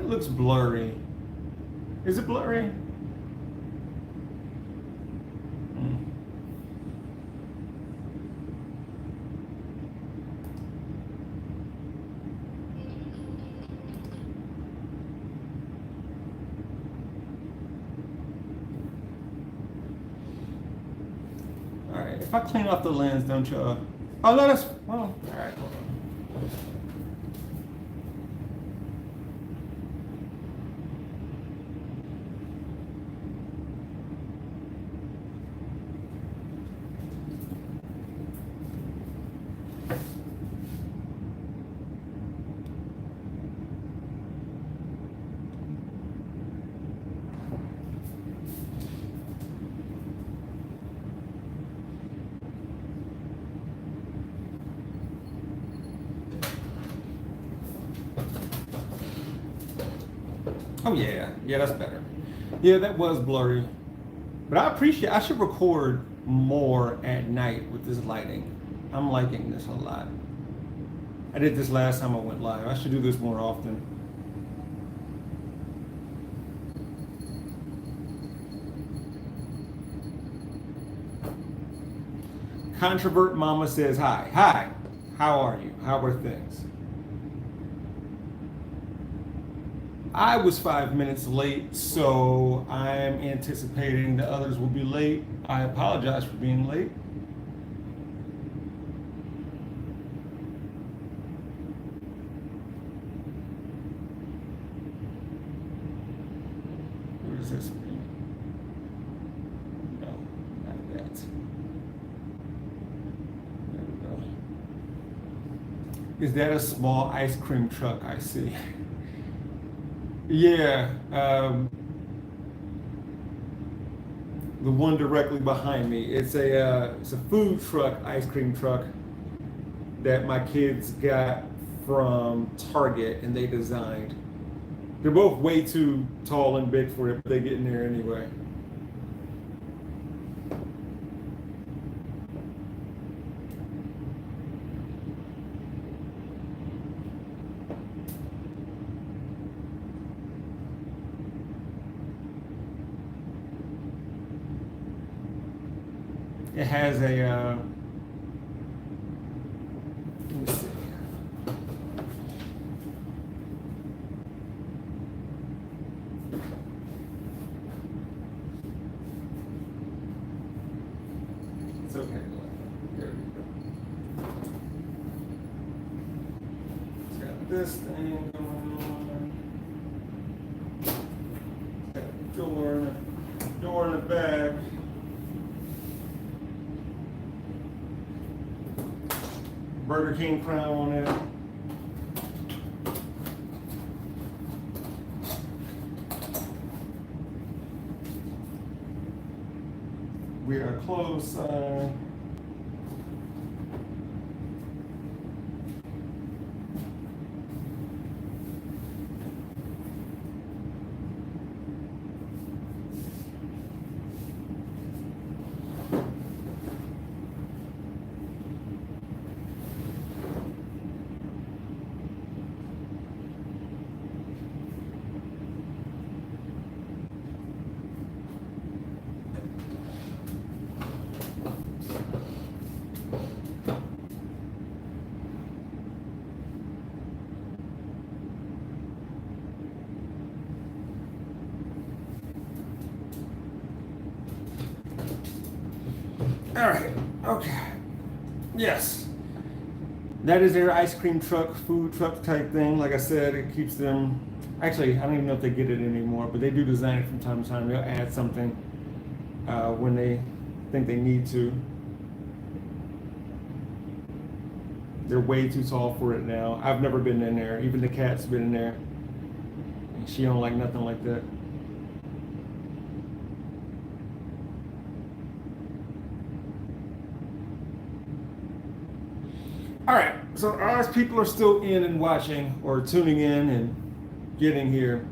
That looks blurry. Is it blurry? All right, if I clean off the lens, don't you? Oh, no, that's, well, all right, hold on. Oh yeah, yeah, that's better. Yeah, that was blurry. But I should record more at night with this lighting. I'm liking this a lot. I did this last time I went live. I should do this more often. Controvert Mama says hi. Hi, how are you? How are things? I was 5 minutes late, so I'm anticipating the others will be late. I apologize for being late. Where is this? No, not that. There we go. Is that a small ice cream truck I see? Yeah, the one directly behind me. It's a food truck, ice cream truck that my kids got from Target and they designed. They're both way too tall and big for it, but they get in there anyway. It has a, let me see. It's okay. There we go. It's got this thing going on. It's got a door in the back. Burger King crown on it. We are close. All right, okay. Yes. That is their ice cream truck, food truck type thing. Like I said, it keeps them, actually, I don't even know if they get it anymore, but they do design it from time to time. They'll add something when they think they need to. They're way too tall for it now. I've never been in there. Even the cat's been in there. And she don't like nothing like that. All right, so as people are still in and watching or tuning in and getting here,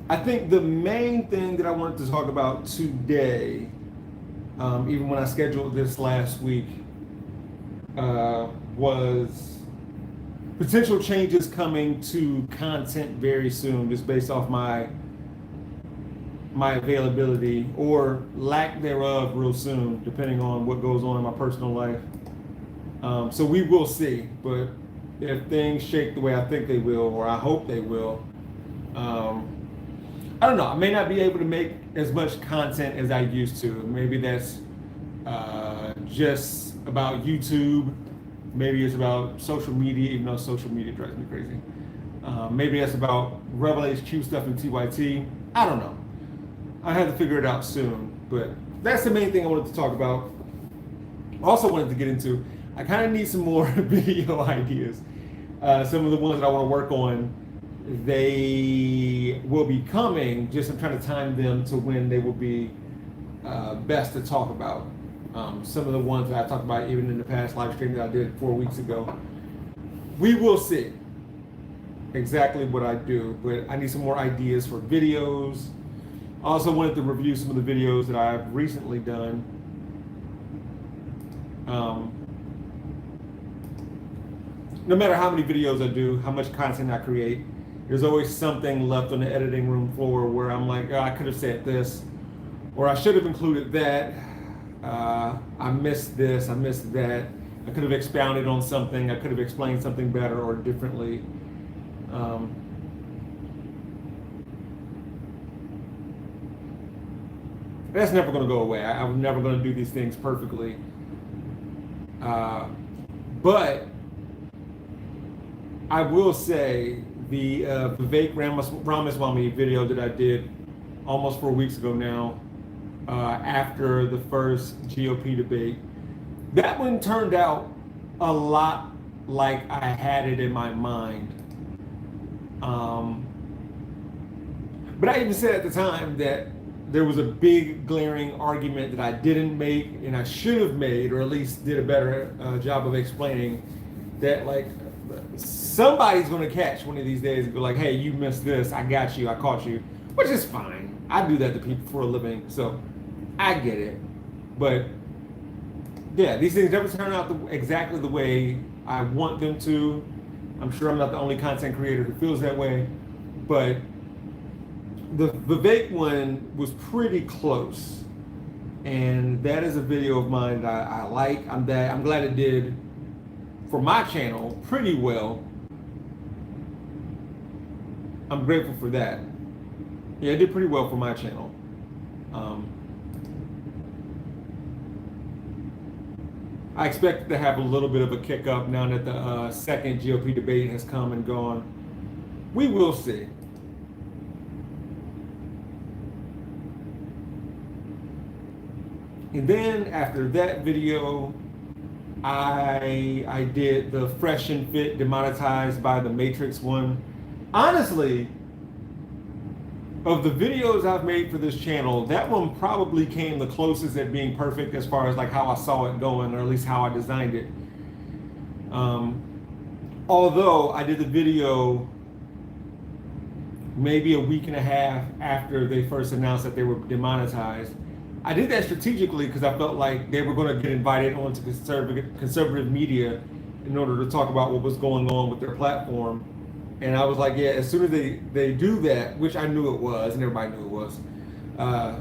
I think the main thing that I wanted to talk about today, even when I scheduled this last week, was potential changes coming to content very soon, just based off my availability or lack thereof real soon, depending on what goes on in my personal life. So we will see, but if things shake the way I think they will, or I hope they will, I don't know. I may not be able to make as much content as I used to. Maybe that's just about YouTube. Maybe it's about social media, even though social media drives me crazy. Maybe that's about Rebel HQ stuff in TYT. I don't know. I have to figure it out soon. But that's the main thing I wanted to talk about. Also wanted to get into, I kind of need some more video ideas. Some of the ones that I want to work on, they will be coming, just I'm trying to time them to when they will be best to talk about. Some of the ones that I talked about even in the past live stream that I did 4 weeks ago. We will see exactly what I do, but I need some more ideas for videos. I also wanted to review some of the videos that I've recently done. No matter how many videos I do, how much content I create, there's always something left on the editing room floor where I'm like, oh, I could have said this, or I should have included that. I missed this, I missed that. I could have expounded on something, I could have explained something better or differently. That's never going to go away. I'm never going to do these things perfectly. But I will say the Vivek Ramaswamy video that I did almost 4 weeks ago now, after the first GOP debate, that one turned out a lot like I had it in my mind. But I even said at the time that there was a big glaring argument that I didn't make and I should have made, or at least did a better job of explaining, that like somebody's going to catch one of these days and be like, hey, you missed this, I got you, I caught you, which is fine. I do that to people for a living, so I get it. But yeah, these things never turn out exactly the way I want them to. I'm sure I'm not the only content creator who feels that way, but the Vivek one was pretty close, and that is a video of mine that I like. I'm glad it did for my channel pretty well. I'm grateful for that. Yeah, it did pretty well for my channel. I expect to have a little bit of a kick up now that the second GOP debate has come and gone. We will see. And then after that video, I did the Fresh and Fit Demonetized by the Matrix one. Honestly, of the videos I've made for this channel, that one probably came the closest at being perfect as far as like how I saw it going, or at least how I designed it. Although I did the video maybe a week and a half after they first announced that they were demonetized. I did that strategically because I felt like they were going to get invited onto conservative media in order to talk about what was going on with their platform. And I was like, yeah, as soon as they do that, which I knew it was, and everybody knew it was, I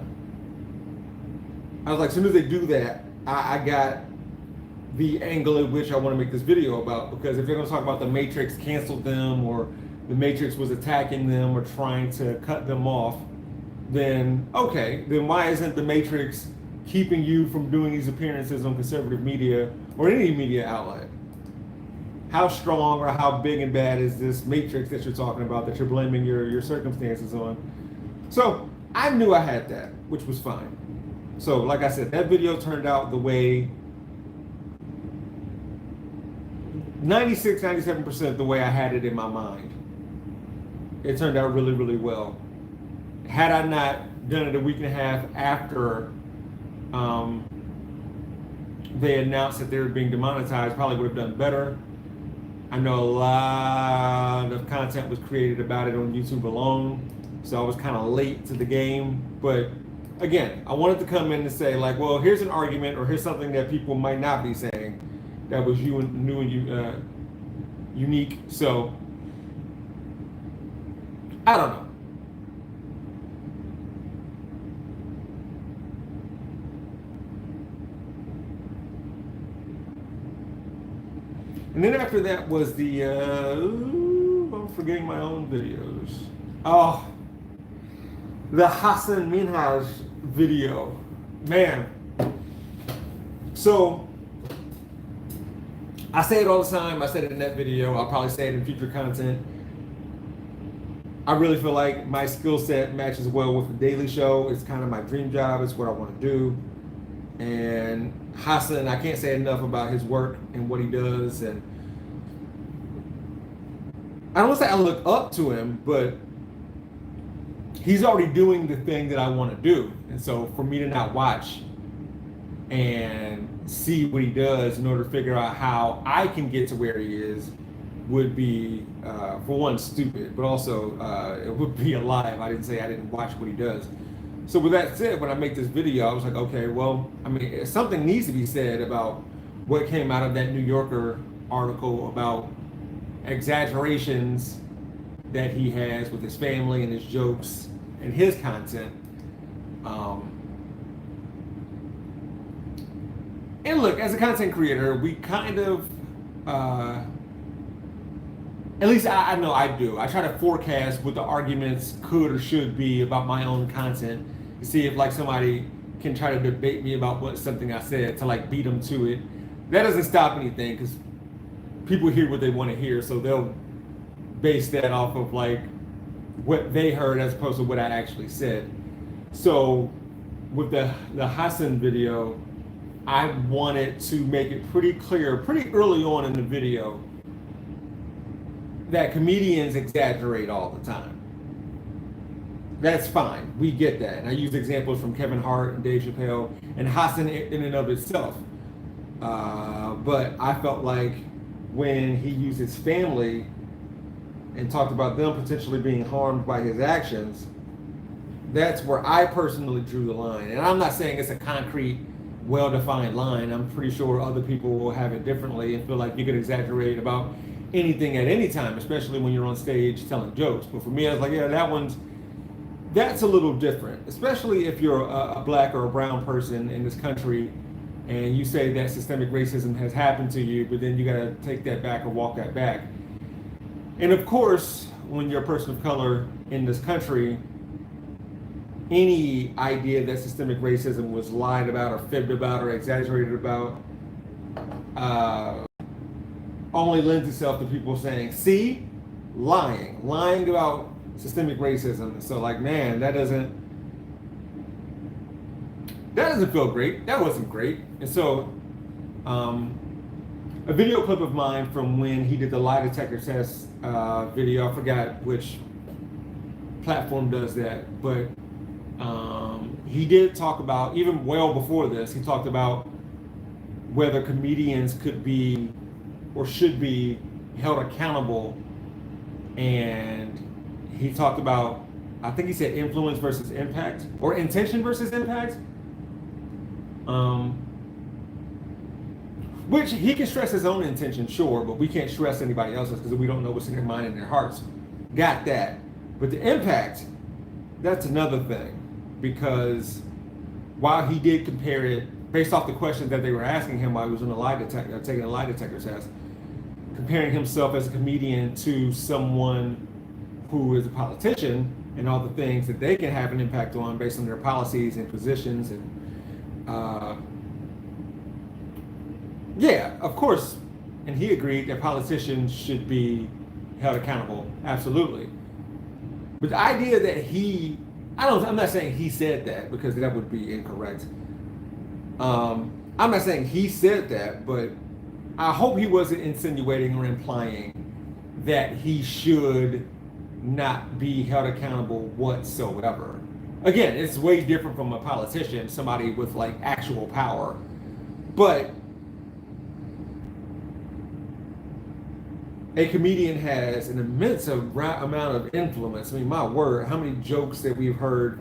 was like, as soon as they do that, I got the angle in which I want to make this video about. Because if they're going to talk about the Matrix canceled them, or the Matrix was attacking them or trying to cut them off, then okay, then why isn't the Matrix keeping you from doing these appearances on conservative media or any media outlet? How strong or how big and bad is this Matrix that you're talking about, that you're blaming your circumstances on? So I knew I had that, which was fine. So like I said, that video turned out the way 96-97% the way I had it in my mind. It turned out really, really well. Had I not done it a week and a half after they announced that they were being demonetized, probably would have done better. I know a lot of content was created about it on YouTube alone, so I was kind of late to the game. But again, I wanted to come in and say, like, well, here's an argument, or here's something that people might not be saying that was new and unique. So I don't know. And then after that was the I'm forgetting my own videos. Oh, the Hasan Minhaj video, man. So I say it all the time. I said it in that video. I'll probably say it in future content. I really feel like my skill set matches well with the Daily Show. It's kind of my dream job. It's what I want to do. And Hasan, I can't say enough about his work and what he does. And I don't want to say I look up to him, but he's already doing the thing that I want to do. And so for me to not watch and see what he does in order to figure out how I can get to where he is would be, for one, stupid, but also it would be a lie if I didn't say I didn't watch what he does. So with that said, when I make this video, I was like, okay, well, I mean, something needs to be said about what came out of that New Yorker article about exaggerations that he has with his family and his jokes and his content. And look, as a content creator, we kind of, at least I know I do. I try to forecast what the arguments could or should be about my own content to see if like somebody can try to debate me about what something I said to like beat them to it. That doesn't stop anything because people hear what they want to hear, so they'll base that off of like what they heard as opposed to what I actually said. So with the Hasan video, I wanted to make it pretty clear, pretty early on in the video, that comedians exaggerate all the time. That's fine. We get that. And I use examples from Kevin Hart and Dave Chappelle and Hasan in and of itself. But I felt like when he used his family and talked about them potentially being harmed by his actions, that's where I personally drew the line. And I'm not saying it's a concrete, well-defined line. I'm pretty sure other people will have it differently and feel like you could exaggerate about anything at any time, especially when you're on stage telling jokes. But for me, I was like, yeah, that's a little different, especially if you're a black or a brown person in this country and you say that systemic racism has happened to you, but then you got to take that back or walk that back. And of course, when you're a person of color in this country, any idea that systemic racism was lied about or fibbed about or exaggerated about only lends itself to people saying, see, lying about systemic racism. So like, man, that doesn't feel great. That wasn't great. And so a video clip of mine from when he did the lie detector test video, I forgot which platform does that, but he did talk about, even well before this, he talked about whether comedians could be or should be held accountable. And he talked about, I think he said influence versus impact, or intention versus impact. Which he can stress his own intention, sure, but we can't stress anybody else's because we don't know what's in their mind and their hearts. Got that. But the impact, that's another thing. Because while he did compare it, based off the questions that they were asking him while he was in taking a lie detector test, comparing himself as a comedian to someone who is a politician and all the things that they can have an impact on based on their policies and positions. And yeah, of course, and he agreed that politicians should be held accountable, absolutely. But the idea that I'm not saying he said that because that would be incorrect. I'm not saying he said that, but I hope he wasn't insinuating or implying that he should not be held accountable whatsoever. Again, it's way different from a politician, somebody with like actual power. But a comedian has an immense amount of influence. I mean, my word, how many jokes that we've heard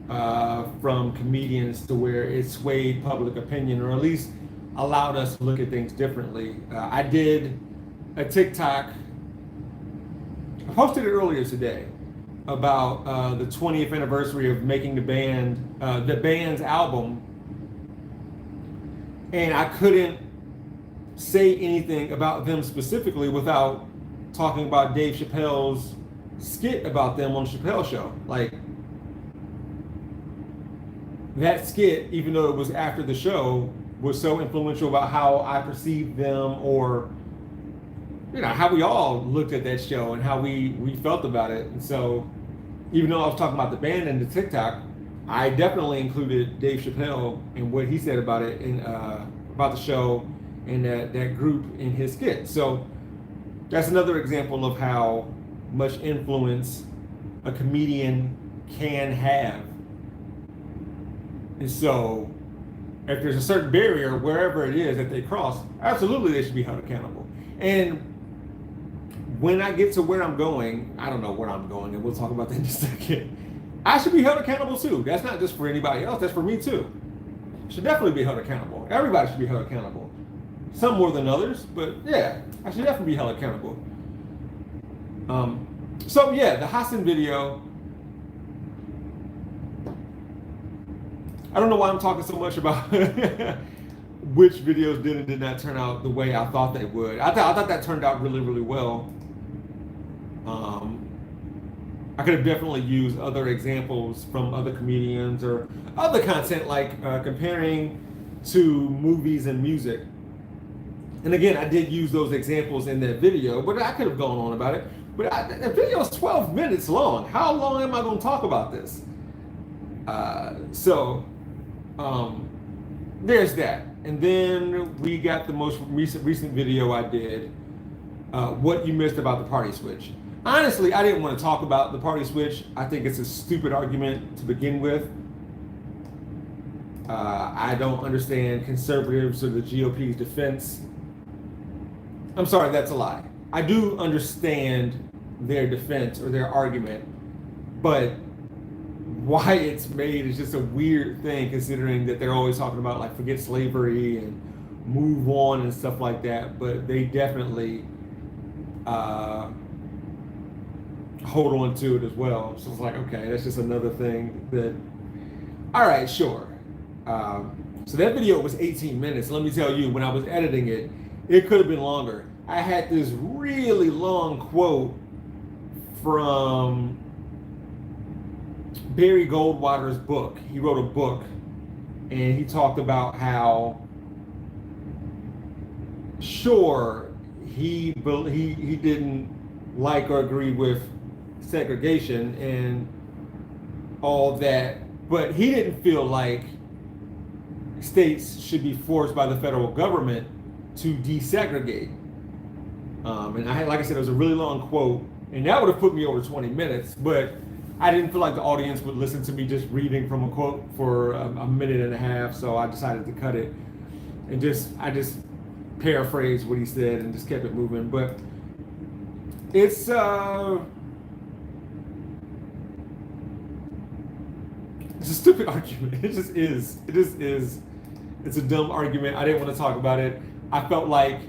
from comedians to where it swayed public opinion, or at least allowed us to look at things differently. I did a TikTok. I posted it earlier today about the 20th anniversary of making the band's album, and I couldn't say anything about them specifically without talking about Dave Chappelle's skit about them on the Chappelle Show. Like, that skit, even though it was after the show, was so influential about how I perceived them, or how we all looked at that show and how we felt about it. And so, even though I was talking about the band and the TikTok, I definitely included Dave Chappelle and what he said about it and about the show and that group in his skit. So that's another example of how much influence a comedian can have. And so if there's a certain barrier, wherever it is that they cross, absolutely they should be held accountable. And when I get to where I'm going, I don't know where I'm going, and we'll talk about that in just a second. I should be held accountable too. That's not just for anybody else, that's for me too. Should definitely be held accountable. Everybody should be held accountable. Some more than others, but yeah, I should definitely be held accountable. So yeah, the Hasan video. I don't know why I'm talking so much about which videos did and did not turn out the way I thought they would. I thought that turned out really, really well. I could have definitely used other examples from other comedians or other content, like comparing to movies and music. And again, I did use those examples in that video, but I could have gone on about it. But the video is 12 minutes long. How long am I going to talk about this? There's that. And then we got the most recent video I did, what you missed about the party switch. Honestly, I didn't want to talk about the party switch. I think it's a stupid argument to begin with. I don't understand conservatives or the GOP's defense. I'm sorry, that's a lie. I do understand their defense or their argument, but why it's made is just a weird thing, considering that they're always talking about, like, forget slavery and move on and stuff like that, but they definitely hold on to it as well. So it's like, okay, that's just another thing that, all right, sure. So that video was 18 minutes. Let me tell you, when I was editing it, it could have been longer. I had this really long quote from Barry Goldwater's book. He wrote a book, and he talked about how, sure, he didn't like or agree with segregation and all that, but he didn't feel like states should be forced by the federal government to desegregate. And like I said, it was a really long quote, and that would have put me over 20 minutes, but I didn't feel like the audience would listen to me just reading from a quote for a minute and a half, so I decided to cut it and I just paraphrased what he said and just kept it moving. But it's a stupid argument. It just is. It's a dumb argument. I didn't want to talk about it. I felt like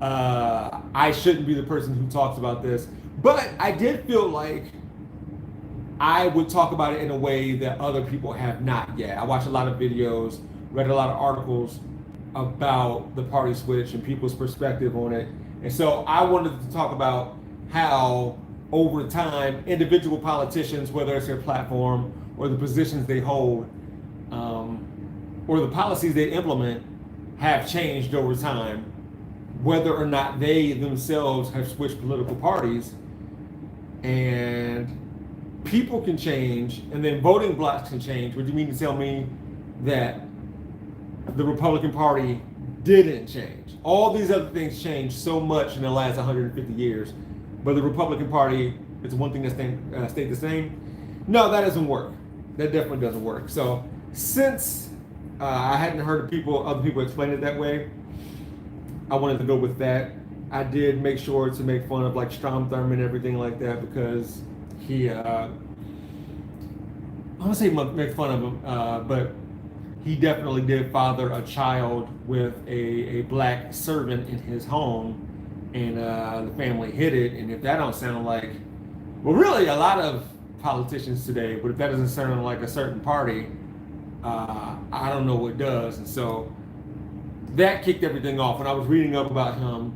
I shouldn't be the person who talks about this, but I did feel like I would talk about it in a way that other people have not yet. I watched a lot of videos, read a lot of articles about the party switch and people's perspective on it. And so I wanted to talk about how, over time, individual politicians, whether it's their platform or the positions they hold, or the policies they implement, have changed over time, whether or not they themselves have switched political parties. And people can change, and then voting blocks can change. What do you mean to tell me that the Republican Party didn't change? All these other things changed so much in the last 150 years, but the Republican Party is one thing that stayed the same. No, that doesn't work. That definitely doesn't work. So since I hadn't heard other people explain it that way, I wanted to go with that. I did make sure to make fun of, like, Strom Thurmond and everything like that, because he, I want to say make fun of him, but he definitely did father a child with a black servant in his home, and the family hid it. And if that don't sound like, well, really a lot of politicians today, but if that doesn't sound like a certain party, I don't know what does. And so that kicked everything off. When I was reading up about him,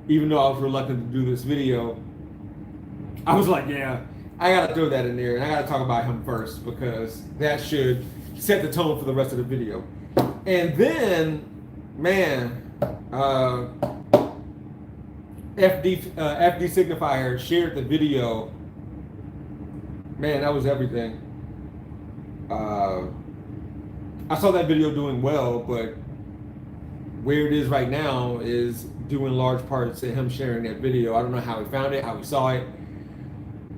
even though I was reluctant to do this video, I was like, yeah, I gotta throw that in there, and I gotta talk about him first because that should set the tone for the rest of the video. And then, man, FD Signifier shared the video. Man, that was everything. I saw that video doing well, but where it is right now is due in large parts to him sharing that video. I don't know how he found it, how he saw it,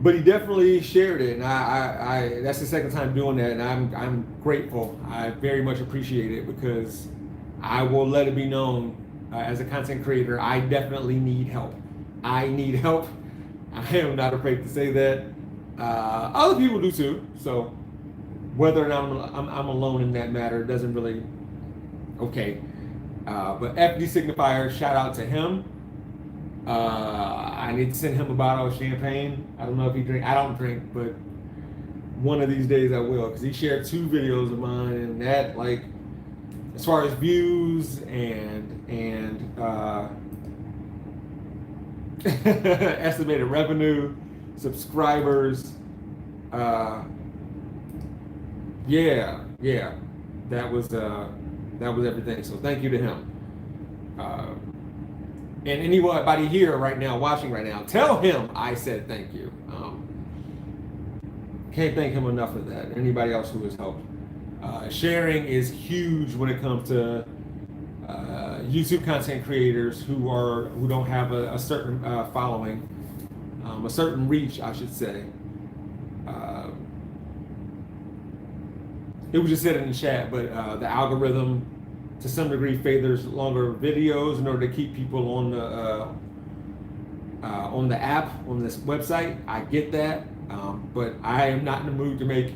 but he definitely shared it, and I that's the second time doing that, and I'm grateful. I very much appreciate it because I will let it be known as a content creator, I definitely need help. I need help. I am not afraid to say that. Other people do too. So whether or not I'm alone in that matter doesn't really. Okay. But FD Signifier, shout out to him. I need to send him a bottle of champagne. I don't know if he drink. I don't drink, but one of these days I will, because he shared 2 videos of mine, and that, like, as far as views and estimated revenue, subscribers, yeah, that was everything. So thank you to him. And anybody here right now, watching right now, tell him I said thank you. Can't thank him enough for that. Anybody else who has helped. Sharing is huge when it comes to YouTube content creators who don't have a certain following, a certain reach, I should say. It was just said in the chat, but the algorithm to some degree favors longer videos in order to keep people on the app, on this website. I get that, but I am not in the mood to make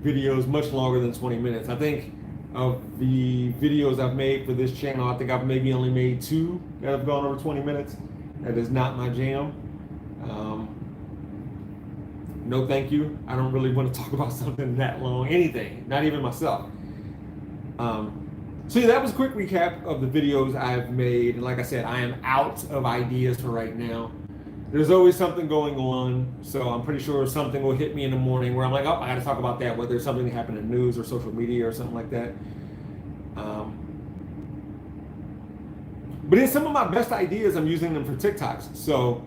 videos much longer than 20 minutes. I think of the videos I've made for this channel, I think I've maybe only made 2 that have gone over 20 minutes. That is not my jam. No thank you. I don't really want to talk about something that long, anything, not even myself. So yeah, that was a quick recap of the videos I've made. And like I said, I am out of ideas for right now. There's always something going on, so I'm pretty sure something will hit me in the morning where I'm like, oh, I got to talk about that, whether it's something that happened in news or social media or something like that. But in some of my best ideas, I'm using them for TikToks. So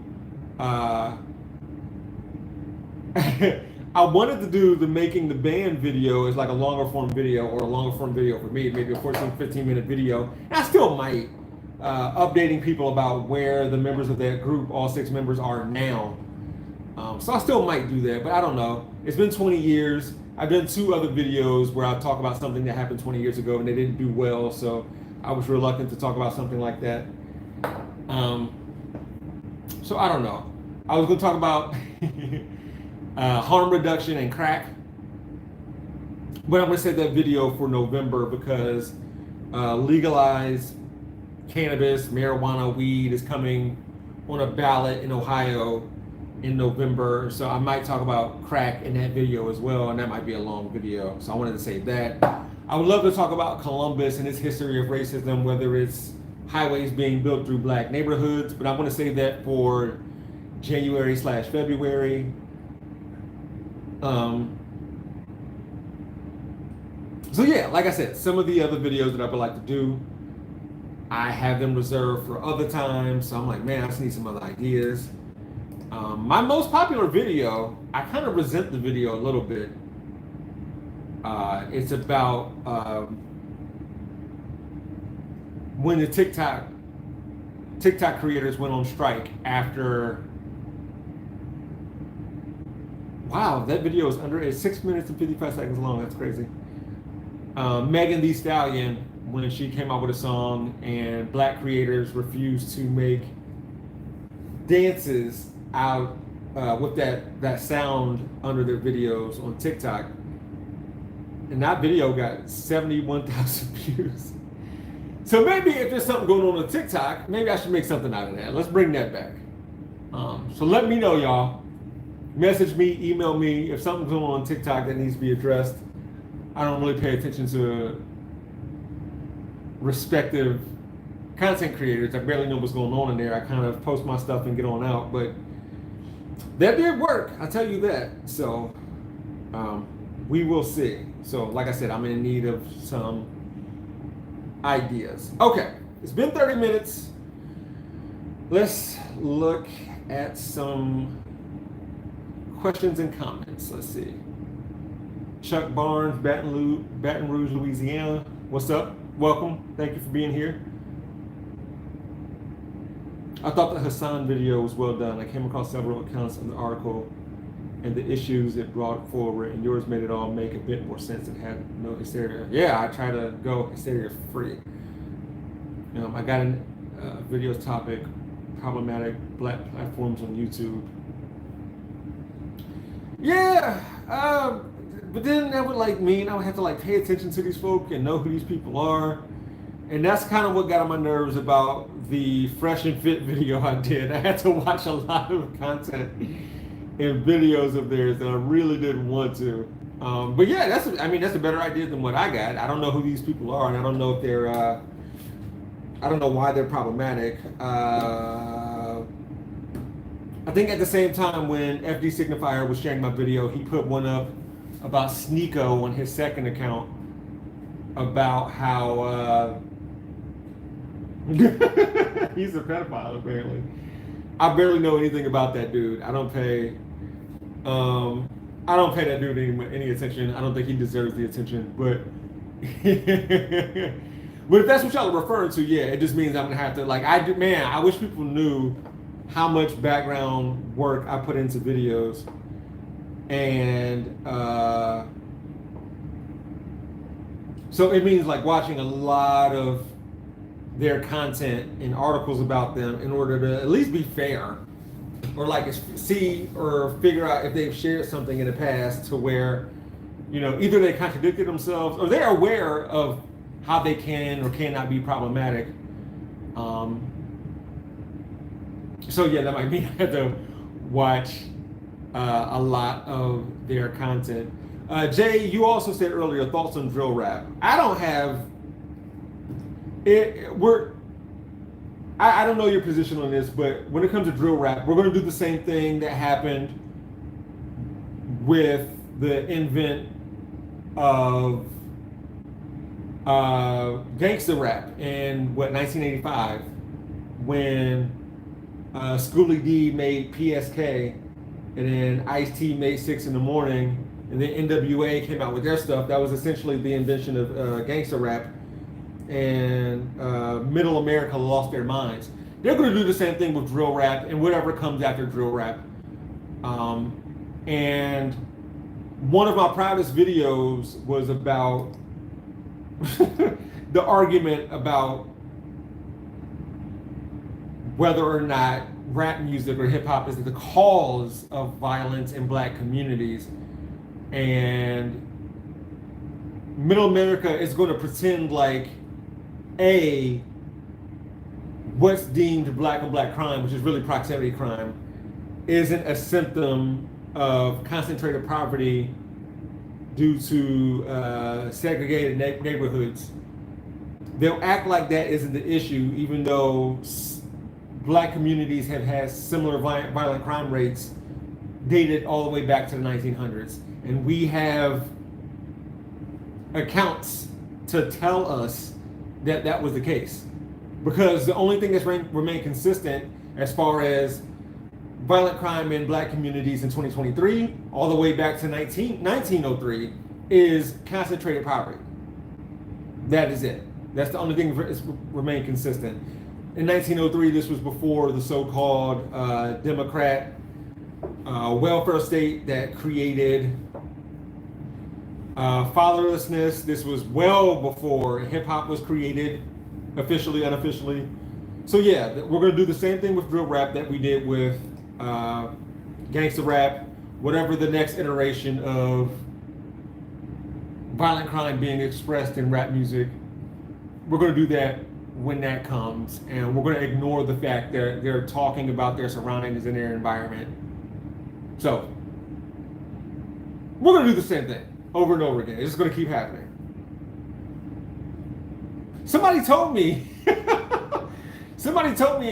I wanted to do the making the band video as like a longer form video, or a longer form video for me, maybe a 14-15 minute video. And I still might, updating people about where the members of that group, all 6 members, are now. So I still might do that, but I don't know. It's been 20 years. I've done 2 other videos where I talk about something that happened 20 years ago and they didn't do well, so I was reluctant to talk about something like that. So I don't know. I was going to talk about harm reduction and crack, but I'm going to save that video for November because legalized cannabis, marijuana, weed is coming on a ballot in Ohio in November. So I might talk about crack in that video as well, and that might be a long video. So I wanted to save that. I would love to talk about Columbus and its history of racism, whether it's highways being built through black neighborhoods, but I want to save that for January/February. So yeah, like I said, some of the other videos that I would like to do, I have them reserved for other times. So I'm like, man, I just need some other ideas. My most popular video, I kind of resent the video a little bit. It's about when the TikTok creators went on strike after. Wow, that video is it's 6 minutes and 55 seconds long. That's crazy. Megan Thee Stallion, when she came out with a song and black creators refused to make dances out with that sound under their videos on TikTok. And that video got 71,000 views. So maybe if there's something going on TikTok, maybe I should make something out of that. Let's bring that back. So let me know, y'all. Message me, email me if something's going on TikTok that needs to be addressed. I don't really pay attention to respective content creators. I barely know what's going on in there. I kind of post my stuff and get on out, but that did work. I tell you that. So we will see. So like I said, I'm in need of some ideas. Okay, it's been 30 minutes. Let's look at some questions and comments. Let's see. Chuck Barnes, Baton Rouge, Louisiana. What's up? Welcome. Thank you for being here. I thought the Hasan video was well done. I came across several accounts of the article and the issues it brought forward, and yours made it all make a bit more sense and had no hysteria. Yeah, I try to go hysteria free. I got a videos topic, problematic black platforms on YouTube. Yeah, but then that would mean I would have to pay attention to these folk and know who these people are. And that's kind of what got on my nerves about the Fresh and Fit video I did. I had to watch a lot of content and videos of theirs that I really didn't want to. But yeah, that's a better idea than what I got. I don't know who these people are, and I don't know if they're, I don't know why they're problematic. I think at the same time when FD Signifier was sharing my video, he put one up about Sneeko on his second account about how he's a pedophile apparently. I barely know anything about that dude. I don't pay that dude any attention. I don't think he deserves the attention, but but if that's what y'all are referring to, yeah, it just means I'm gonna have to I wish people knew how much background work I put into videos, and so it means watching a lot of their content and articles about them in order to at least be fair, or see or figure out if they've shared something in the past to where, either they contradicted themselves or they're aware of how they can or cannot be problematic. So yeah, that might mean I have to watch a lot of their content. Jay, you also said earlier thoughts on drill rap. I don't have it. I don't know your position on this, but when it comes to drill rap, we're going to do the same thing that happened with the invent of gangster rap in 1985, when Schoolie D made PSK, and then Ice-T made 6 in the Morning, and then NWA came out with their stuff. That was essentially the invention of gangster rap, and Middle America lost their minds. They're going to do the same thing with drill rap and whatever comes after drill rap. And one of my proudest videos was about the argument about whether or not rap music or hip hop is the cause of violence in black communities. And Middle America is going to pretend what's deemed black on black crime, which is really proximity crime, isn't a symptom of concentrated poverty due to segregated neighborhoods. They'll act like that isn't the issue, even though black communities have had similar violent crime rates dated all the way back to the 1900s. And we have accounts to tell us that that was the case. Because the only thing that's remained consistent as far as violent crime in black communities in 2023, all the way back to 1903, is concentrated poverty. That is it. That's the only thing that's remained consistent. In 1903, this was before the so-called Democrat welfare state that created fatherlessness. This was well before hip-hop was created, officially, unofficially. So yeah, we're going to do the same thing with drill rap that we did with gangster rap, whatever the next iteration of violent crime being expressed in rap music. We're going to do that when that comes, and we're going to ignore the fact that they're talking about their surroundings and their environment. So we're going to do the same thing over and over again. It's just going to keep happening. Somebody told me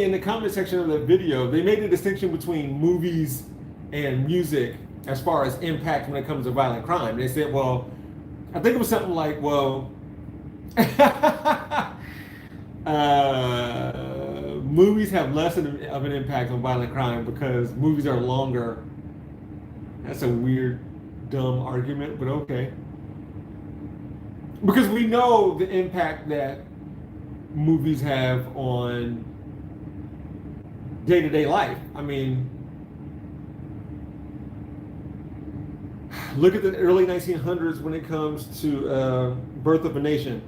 in the comment section of the video, they made a distinction between movies and music as far as impact when it comes to violent crime. They said, well, I think it was something like, well, movies have less of an impact on violent crime because movies are longer. That's a weird, dumb argument, but okay. Because we know the impact that movies have on day-to-day life. I mean, look at the early 1900s when it comes to Birth of a Nation.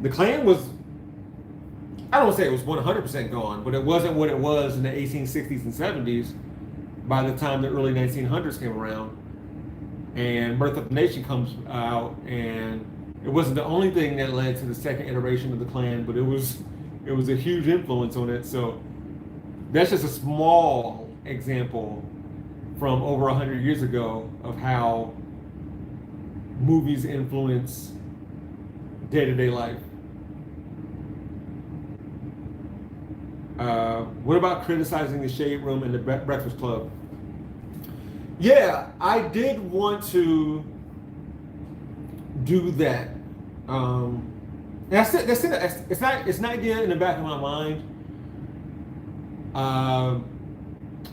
The Klan was, I don't want to say it was 100% gone, but it wasn't what it was in the 1860s and 70s by the time the early 1900s came around. And Birth of a Nation comes out, and it wasn't the only thing that led to the second iteration of the Klan, but it was a huge influence on it. So that's just a small example from over 100 years ago of how movies influence day-to-day life. What about criticizing the Shade Room and the Breakfast Club? Yeah, I did want to do that. It's an idea in the back of my mind.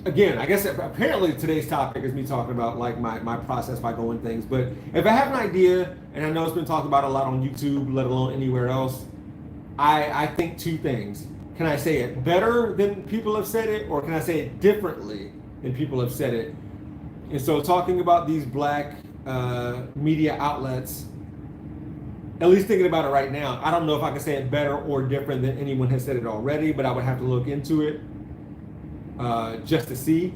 Again, I guess apparently today's topic is me talking about like my process by going things. But if I have an idea, and I know it's been talked about a lot on YouTube, let alone anywhere else, I think two things. Can I say it better than people have said it, or can I say it differently than people have said it? And so talking about these black media outlets, at least thinking about it right now, I don't know if I can say it better or different than anyone has said it already, but I would have to look into it just to see.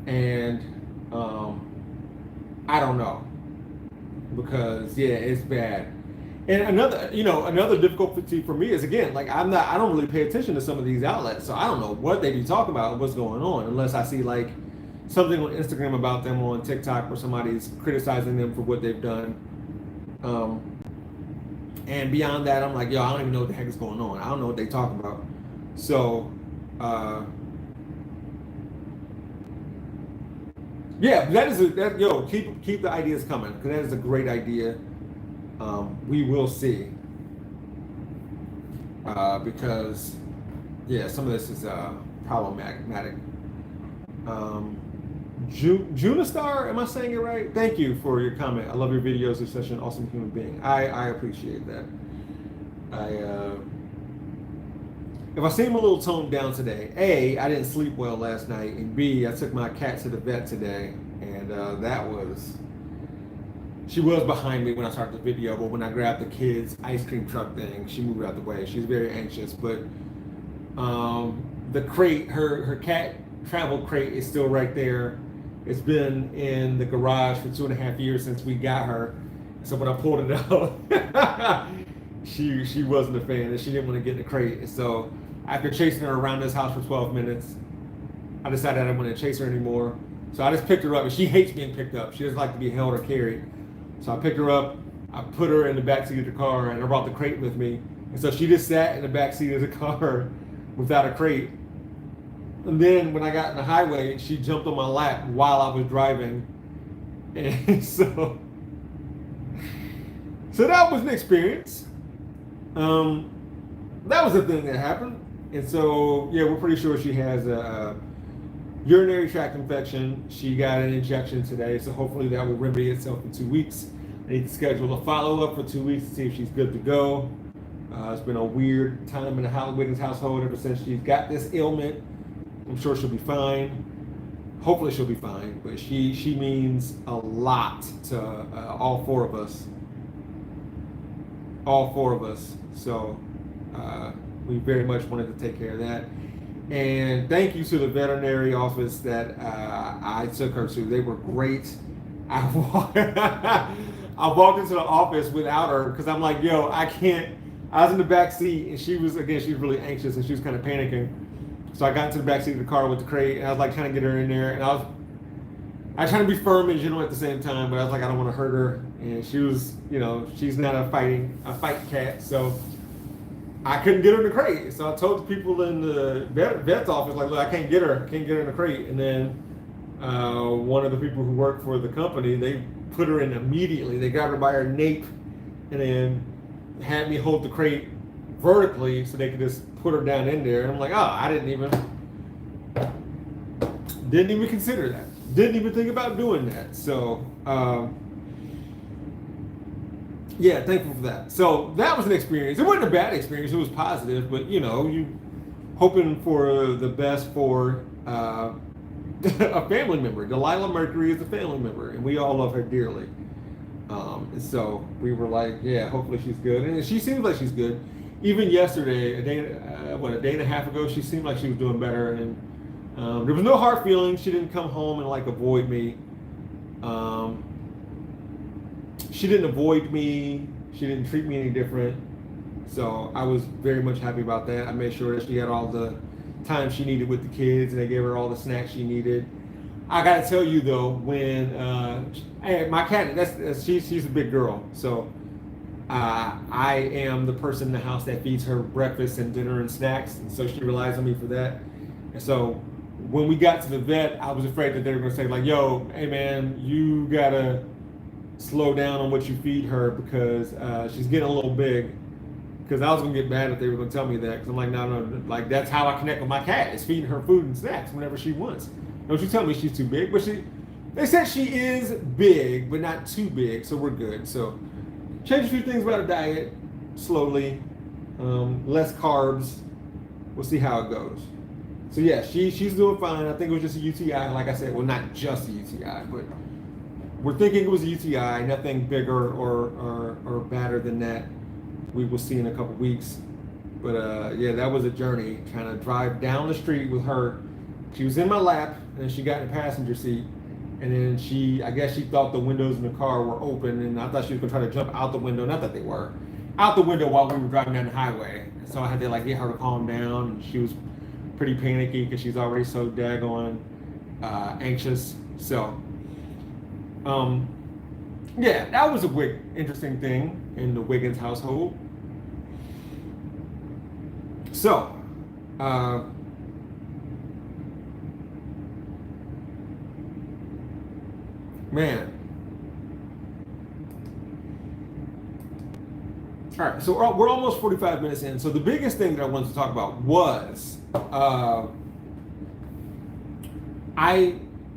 And I don't know, because yeah, it's bad. And another difficulty for me is, again, like I don't really pay attention to some of these outlets, so I don't know what they be talking about, what's going on, unless I see like something on Instagram about them, on TikTok, where somebody's criticizing them for what they've done. And beyond that, I'm like, yo, I don't even know what the heck is going on. I don't know what they talk about. So, yeah, keep the ideas coming, because that is a great idea. We will see. Because, yeah, some of this is problematic. Junistar, am I saying it right? Thank you for your comment. I love your videos. You're such an awesome human being. I appreciate that. If I seem a little toned down today, A, I didn't sleep well last night, and B, I took my cat to the vet today, and she was behind me when I started the video, but when I grabbed the kids' ice cream truck thing, she moved out the way. She's very anxious, but the crate, her cat travel crate is still right there. It's been in the garage for 2.5 years since we got her. So when I pulled it out, she wasn't a fan, and she didn't want to get in the crate. And so after chasing her around this house for 12 minutes, I decided I didn't want to chase her anymore. So I just picked her up, and she hates being picked up. She doesn't like to be held or carried. So I picked her up, I put her in the back seat of the car, and I brought the crate with me. And so she just sat in the back seat of the car without a crate. And then when I got in the highway, she jumped on my lap while I was driving. And so that was an experience. That was the thing that happened. And so, yeah, we're pretty sure she has a urinary tract infection. She got an injection today, so hopefully that will remedy itself in 2 weeks. I need to schedule a follow-up for 2 weeks to see if she's good to go. It's been a weird time in the Wiggins household ever since she's got this ailment. I'm sure she'll be fine. Hopefully she'll be fine, but she means a lot to all four of us. All four of us. So we very much wanted to take care of that. And thank you to the veterinary office that I took her to. They were great. I walked into the office without her because I'm like, yo, I can't I was in the back seat, and she was really anxious, and she was kind of panicking. So I got into the back seat of the car with the crate, and I was like trying to get her in there, and I was trying to be firm and gentle at the same time, but I was like, I don't want to hurt her, and she was, she's not a fight cat, so I couldn't get her in the crate. So I told the people in the vet's office, like, look, I can't get her in the crate, and then one of the people who work for the company, they put her in immediately. They grabbed her by her nape, and then had me hold the crate vertically so they could just put her down in there. And I'm like, oh, I didn't even consider that. Didn't even think about doing that. So, yeah, thankful for that. So that was an experience. It wasn't a bad experience. It was positive, but you hoping for the best for a family member. Delilah Mercury is a family member, and we all love her dearly. And so we were like, yeah, hopefully she's good. And she seems like she's good. Even yesterday, a day and a half ago, she seemed like she was doing better. And there was no hard feelings. She didn't come home and like avoid me. She didn't avoid me. She didn't treat me any different. So I was very much happy about that. I made sure that she had all the time she needed with the kids, and they gave her all the snacks she needed. I gotta tell you though, when my cat, she's a big girl, so I am the person in the house that feeds her breakfast and dinner and snacks, and so she relies on me for that. And so when we got to the vet, I was afraid that they were gonna say like, "Yo, hey man, you gotta slow down on what you feed her because she's getting a little big." Because I was gonna get mad if they were gonna tell me that. Because I'm like, no, like that's how I connect with my cat. Is feeding her food and snacks whenever she wants. Don't you tell me she's too big, but they said she is big, but not too big, so we're good. So change a few things about her diet slowly, less carbs. We'll see how it goes. So yeah, she's doing fine. I think it was just a UTI. Like I said, well, not just a UTI, but we're thinking it was a UTI. Nothing bigger or badder than that. We will see in a couple weeks. But yeah, that was a journey, trying to drive down the street with her. She was in my lap, and then she got in the passenger seat, and then I guess she thought the windows in the car were open, and I thought she was gonna try to jump out the window. Not that they were out the window while we were driving down the highway. So I had to like get her to calm down, and she was pretty panicky because she's already so daggone anxious. So yeah, that was a interesting thing in the Wiggins household. So man. All right, so we're almost 45 minutes in. So the biggest thing that I wanted to talk about was I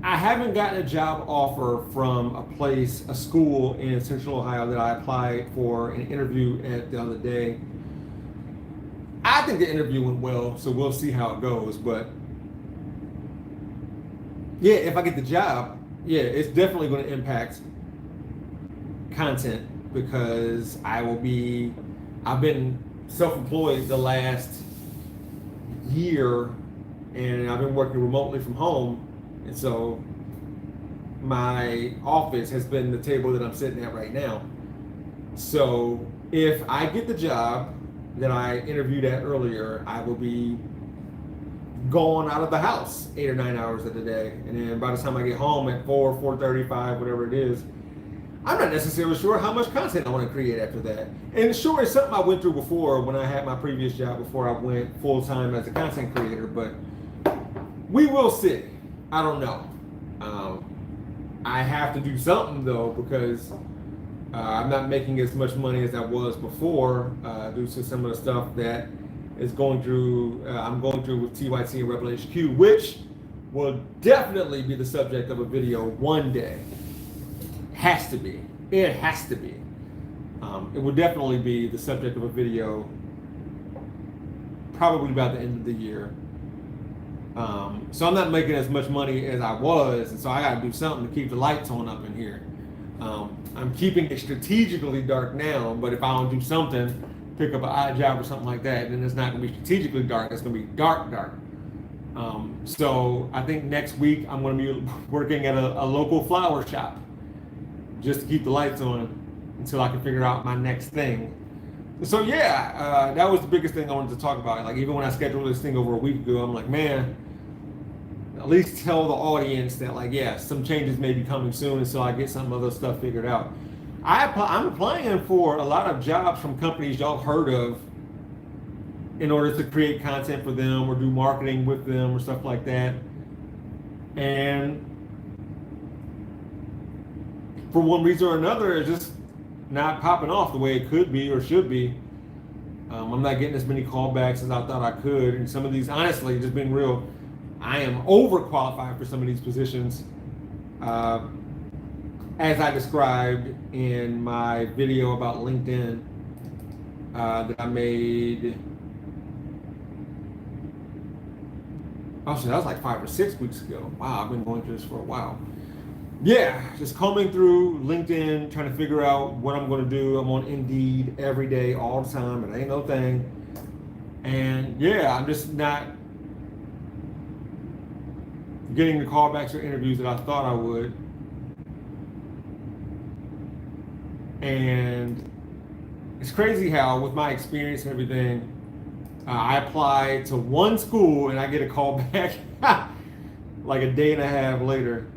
haven't gotten a job offer from a school in Central Ohio that I applied for an interview at the other day. I think the interview went well, so we'll see how it goes. But yeah, if I get the job, yeah, it's definitely going to impact content because I've been self-employed the last year, and I've been working remotely from home, and so my office has been the table that I'm sitting at right now. So if I get the job that I interviewed at earlier, I will be gone out of the house 8 or 9 hours of the day, and then by the time I get home at 4:35, whatever it is, I'm not necessarily sure how much content I want to create after that. And sure, it's something I went through before when I had my previous job before I went full-time as a content creator, but we will see. I don't know. I have to do something though because I'm not making as much money as I was before due to some of the stuff that is going through. I'm going through with TYT and Rebel HQ, which will definitely be the subject of a video one day. Has to be. It has to be. It will definitely be the subject of a video probably by the end of the year. So I'm not making as much money as I was, and so I got to do something to keep the lights on up in here. I'm keeping it strategically dark now, but if I don't do something, pick up an odd job or something like that, then it's not going to be strategically dark. It's going to be dark. So I think next week I'm going to be working at a local flower shop just to keep the lights on until I can figure out my next thing. So yeah, that was the biggest thing I wanted to talk about. Like even when I scheduled this thing over a week ago, I'm like, man, at least tell the audience that like, yeah, some changes may be coming soon, until I get some other stuff figured out. I'm applying for a lot of jobs from companies y'all heard of in order to create content for them or do marketing with them or stuff like that. And for one reason or another, it's just not popping off the way it could be or should be. I'm not getting as many callbacks as I thought I could. And some of these, honestly, just being real, I am overqualified for some of these positions. As I described in my video about LinkedIn that I made, actually, that was like 5 or 6 weeks ago. Wow, I've been going through this for a while. Yeah, just combing through LinkedIn, trying to figure out what I'm going to do. I'm on Indeed every day, all the time. It ain't no thing. And yeah, I'm just not getting the callbacks or interviews that I thought I would. And it's crazy how, with my experience and everything, I apply to one school and I get a call back like a day and a half later.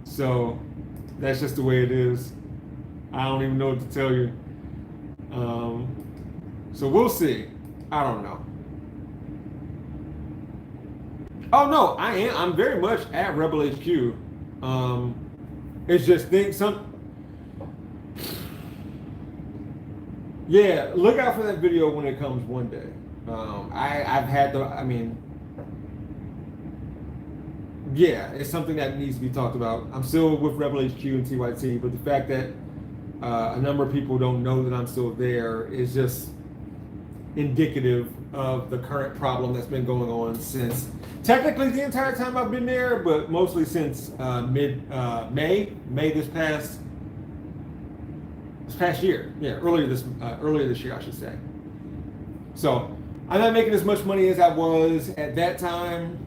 So that's just the way it is. I don't even know what to tell you. So we'll see. I don't know. Oh no, I'm very much at Rebel HQ. It's just yeah, look out for that video when it comes one day. I've had the, I mean, yeah, it's something that needs to be talked about. I'm still with Rebel HQ and TYT, but the fact that a number of people don't know that I'm still there is just indicative of the current problem that's been going on since technically the entire time I've been there, but mostly since May this past year. Yeah, earlier this year, I should say. So I'm not making as much money as I was at that time,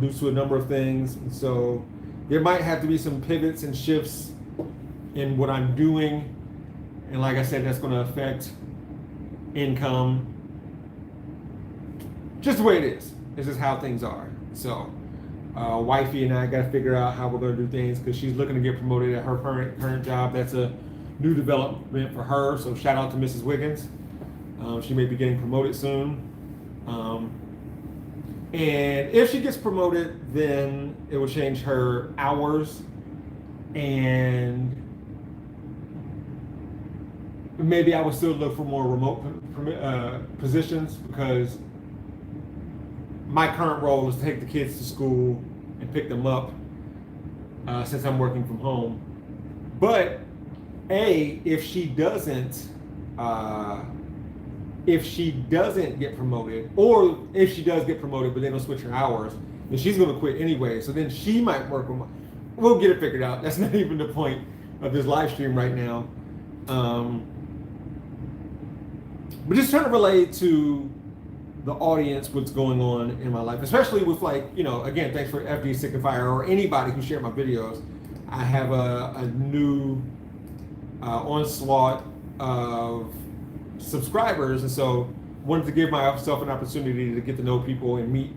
due to a number of things. And so there might have to be some pivots and shifts in what I'm doing. And like I said, that's going to affect income. Just the way it is. This is how things are. So wifey and I got to figure out how we're going to do things, because she's looking to get promoted at her current job. That's a new development for her. So shout out to Mrs. Wiggins. She may be getting promoted soon. And if she gets promoted, then it will change her hours, and maybe I would still look for more remote positions, because my current role is to take the kids to school and pick them up, since I'm working from home. But if she doesn't get promoted, or if she does get promoted but they don't switch her hours, then she's going to quit anyway. So then she might work with we'll get it figured out. That's not even the point of this live stream right now. But just trying to relate to the audience what's going on in my life, especially with, like, you know, again, thanks for FD Signifier or anybody who shared my videos. I have a new onslaught of subscribers, and so wanted to give myself an opportunity to get to know people and meet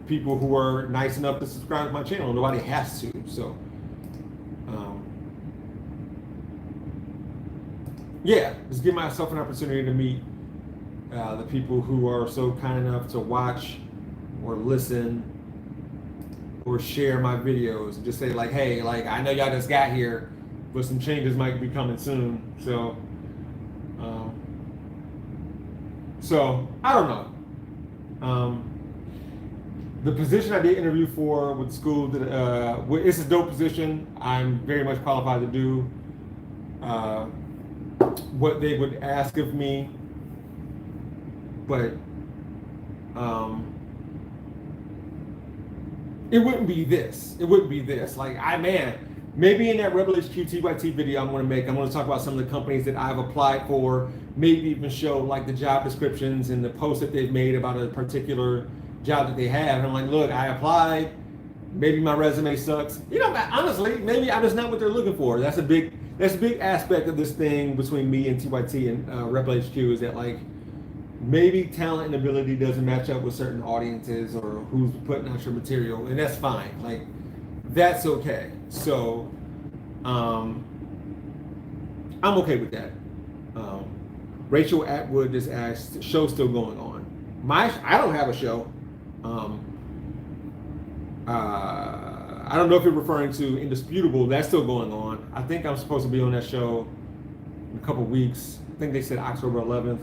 people who are nice enough to subscribe to my channel. Nobody has to. So yeah, just give myself an opportunity to meet the people who are so kind enough to watch or listen or share my videos, and just say like, hey, like, I know y'all just got here, but some changes might be coming soon. So I don't know. The position I did interview for with school, it's a dope position. I'm very much qualified to do what they would ask of me, but it wouldn't be this. It wouldn't be this. Like, maybe in that Rebel HQ TYT video I'm going to talk about some of the companies that I've applied for, maybe even show like the job descriptions and the posts that they've made about a particular job that they have. And I'm like, look, I applied. Maybe my resume sucks. You know, honestly, maybe I'm just not what they're looking for. That's that's a big aspect of this thing between me and TYT and Rebel HQ is that like maybe talent and ability doesn't match up with certain audiences or who's putting out your material, and that's fine. Like that's okay. So I'm okay with that. Rachel Atwood just asked, show's still going on. I don't have a show. I don't know if you're referring to Indisputable. That's still going on. I think I'm supposed to be on that show in a couple weeks. I think they said October 11th.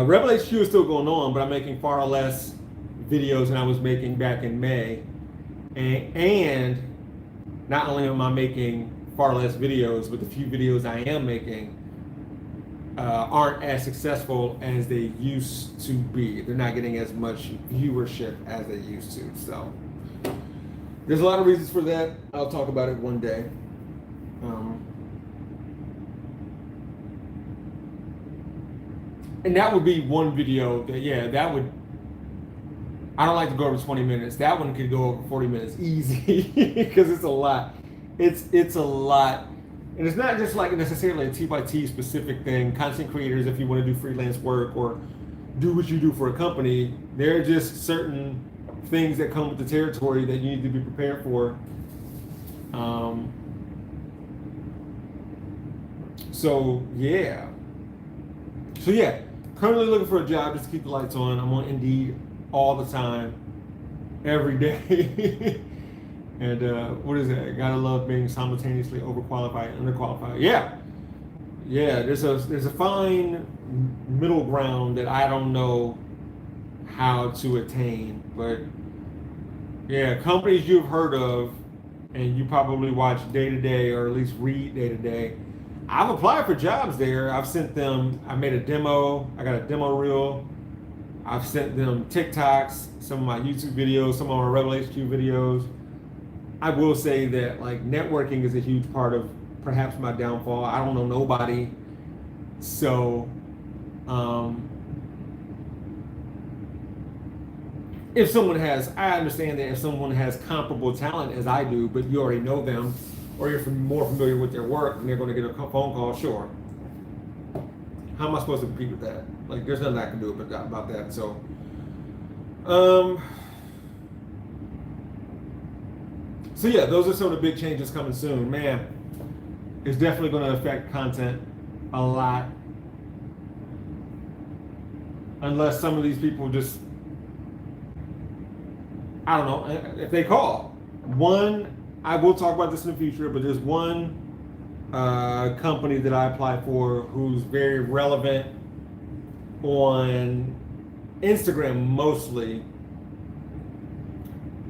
Rebel HQ is still going on, but I'm making far less videos than I was making back in May. And not only am I making far less videos, but the few videos I am making aren't as successful as they used to be. They're not getting as much viewership as they used to. So there's a lot of reasons for that. I'll talk about it one day. And that would be one video that, yeah, that would, I don't like to go over 20 minutes. That one could go over 40 minutes easy because it's a lot. It's a lot. And it's not just like necessarily a T specific thing. Content creators, if you want to do freelance work or do what you do for a company, there are just certain things that come with the territory that you need to be prepared for. So yeah, currently looking for a job just to keep the lights on. I'm on Indeed all the time, every day. And what is it? Gotta love being simultaneously overqualified and underqualified. Yeah. There's a fine middle ground that I don't know how to attain, but yeah, companies you've heard of and you probably watch day to day or at least read day to day. I've applied for jobs there. I've sent them. I made a demo. I got a demo reel. I've sent them TikToks, some of my YouTube videos, some of my Rebel HQ videos. I will say that like networking is a huge part of perhaps my downfall. I don't know nobody. So if someone has, I understand that if someone has comparable talent as I do, but you already know them or you're more familiar with their work and they're going to get a phone call, sure. How am I supposed to compete with that? Like there's nothing I can do about that. So so yeah, those are some of the big changes coming soon. Man, it's definitely going to affect content a lot. Unless some of these people just, I don't know, if they call. One, I will talk about this in the future, but there's one company that I applied for who's very relevant on Instagram mostly.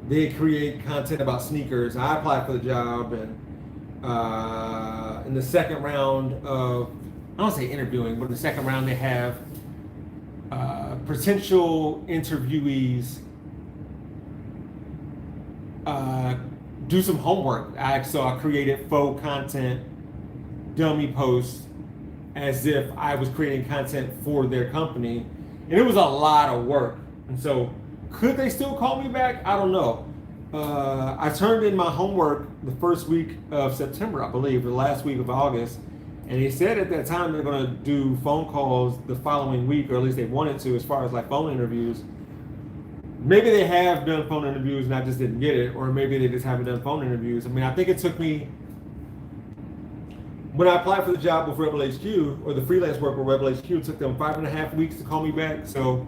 They create content about sneakers. I applied for the job, and in the second round of, I don't say interviewing, but in the second round they have potential interviewees do some homework. So I created faux content, dummy posts, as if I was creating content for their company, and it was a lot of work. And so, could they still call me back? I don't know. I turned in my homework the first week of September, I believe, the last week of August, and they said at that time they're going to do phone calls the following week, or at least they wanted to, as far as like phone interviews. Maybe they have done phone interviews and I just didn't get it, or maybe they just haven't done phone interviews. I mean, I think it took me, when I applied for the job with Rebel HQ, or the freelance work with Rebel HQ, it took them 5.5 weeks to call me back. So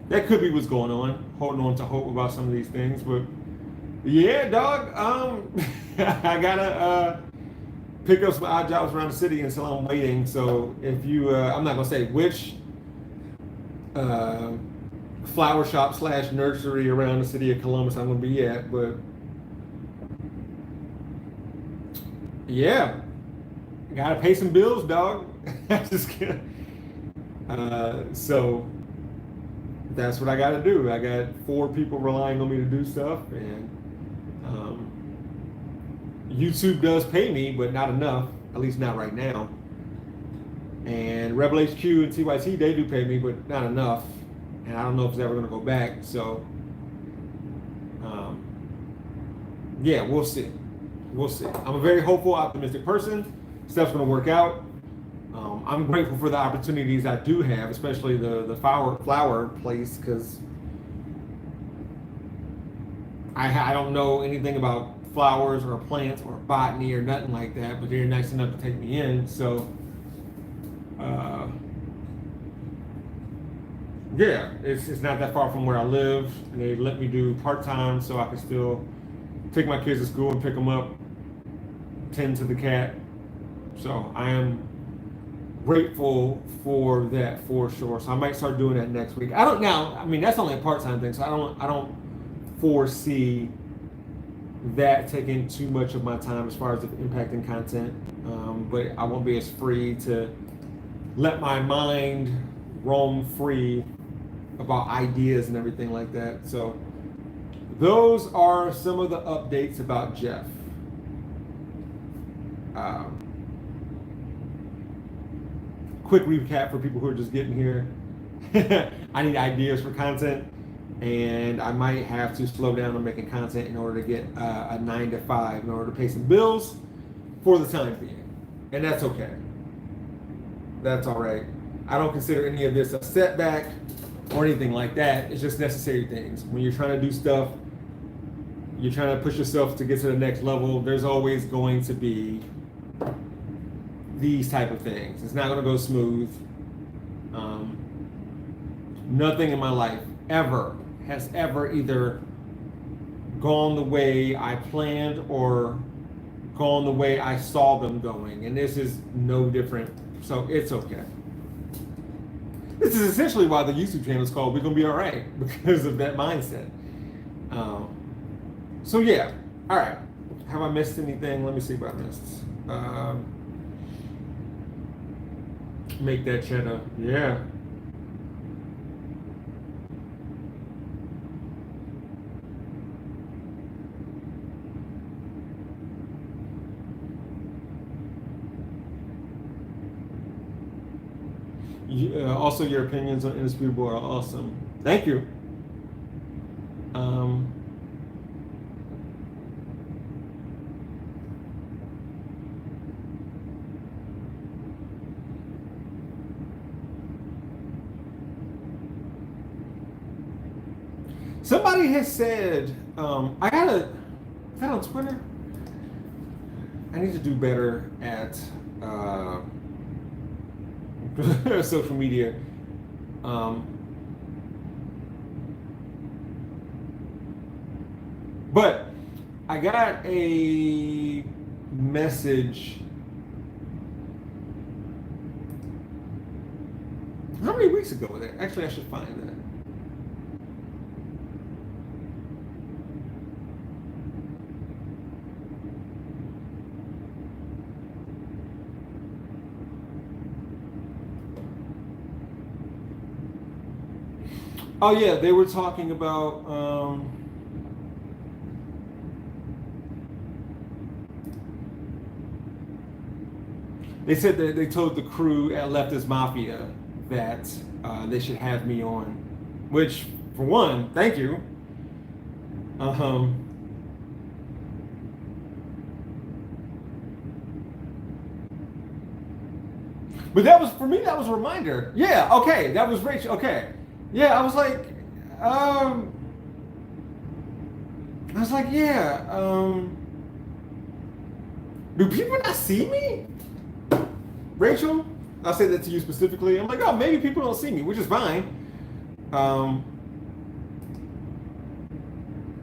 that could be what's going on, holding on to hope about some of these things. But yeah, dog, I gotta pick up some odd jobs around the city until I'm waiting. So if you, I'm not gonna say which flower shop / nursery around the city of Columbus I'm gonna be at, but yeah, gotta pay some bills, dog. Just kidding. So that's what I gotta do. I got 4 people relying on me to do stuff, and YouTube does pay me, but not enough, at least not right now. And Rebel HQ and TYT, they do pay me, but not enough. And I don't know if it's ever going to go back. So, yeah, we'll see. I'm a very hopeful, optimistic person. stuff's going to work out. I'm grateful for the opportunities I do have, especially the flower place, because I don't know anything about flowers or plants or botany or nothing like that, but they're nice enough to take me in. So, uh, yeah, it's not that far from where I live, and they let me do part-time so I can still take my kids to school and pick them up, tend to the cat. So I am grateful for that for sure. So I might start doing that next week. I don't now. I mean, that's only a part-time thing, so I don't foresee that taking too much of my time as far as impacting content. But I won't be as free to let my mind roam free about ideas and everything like that. So those are some of the updates about Jeff. Quick recap for people who are just getting here. I need ideas for content, and I might have to slow down on making content in order to get a 9 to 5 in order to pay some bills for the time being. And that's okay. That's all right. I don't consider any of this a setback or anything like that. It's just necessary things. When you're trying to do stuff, you're trying to push yourself to get to the next level, there's always going to be these type of things. It's not going to go smooth. Nothing in my life has ever either gone the way I planned or gone the way I saw them going, and this is no different. So it's okay. This is essentially why the YouTube channel is called "We're Gonna Be All Right" because of that mindset. So yeah, all right. Have I missed anything? Let me see if I missed. Make that cheddar. Yeah. Also, your opinions on Indisputable are awesome. Thank you. Somebody has said, I gotta, is that on Twitter? I need to do better at social media. But I got a message. How many weeks ago was that? Actually, I should find that. Oh yeah, they were talking about they said that they told the crew at Leftist Mafia that they should have me on, which for one, thank you. But that was for me. That was a reminder. Yeah. Okay. That was Rachel. Okay. Yeah. I was like, yeah. Do people not see me? Rachel, I say that to you specifically. I'm like, oh, maybe people don't see me, which is fine. I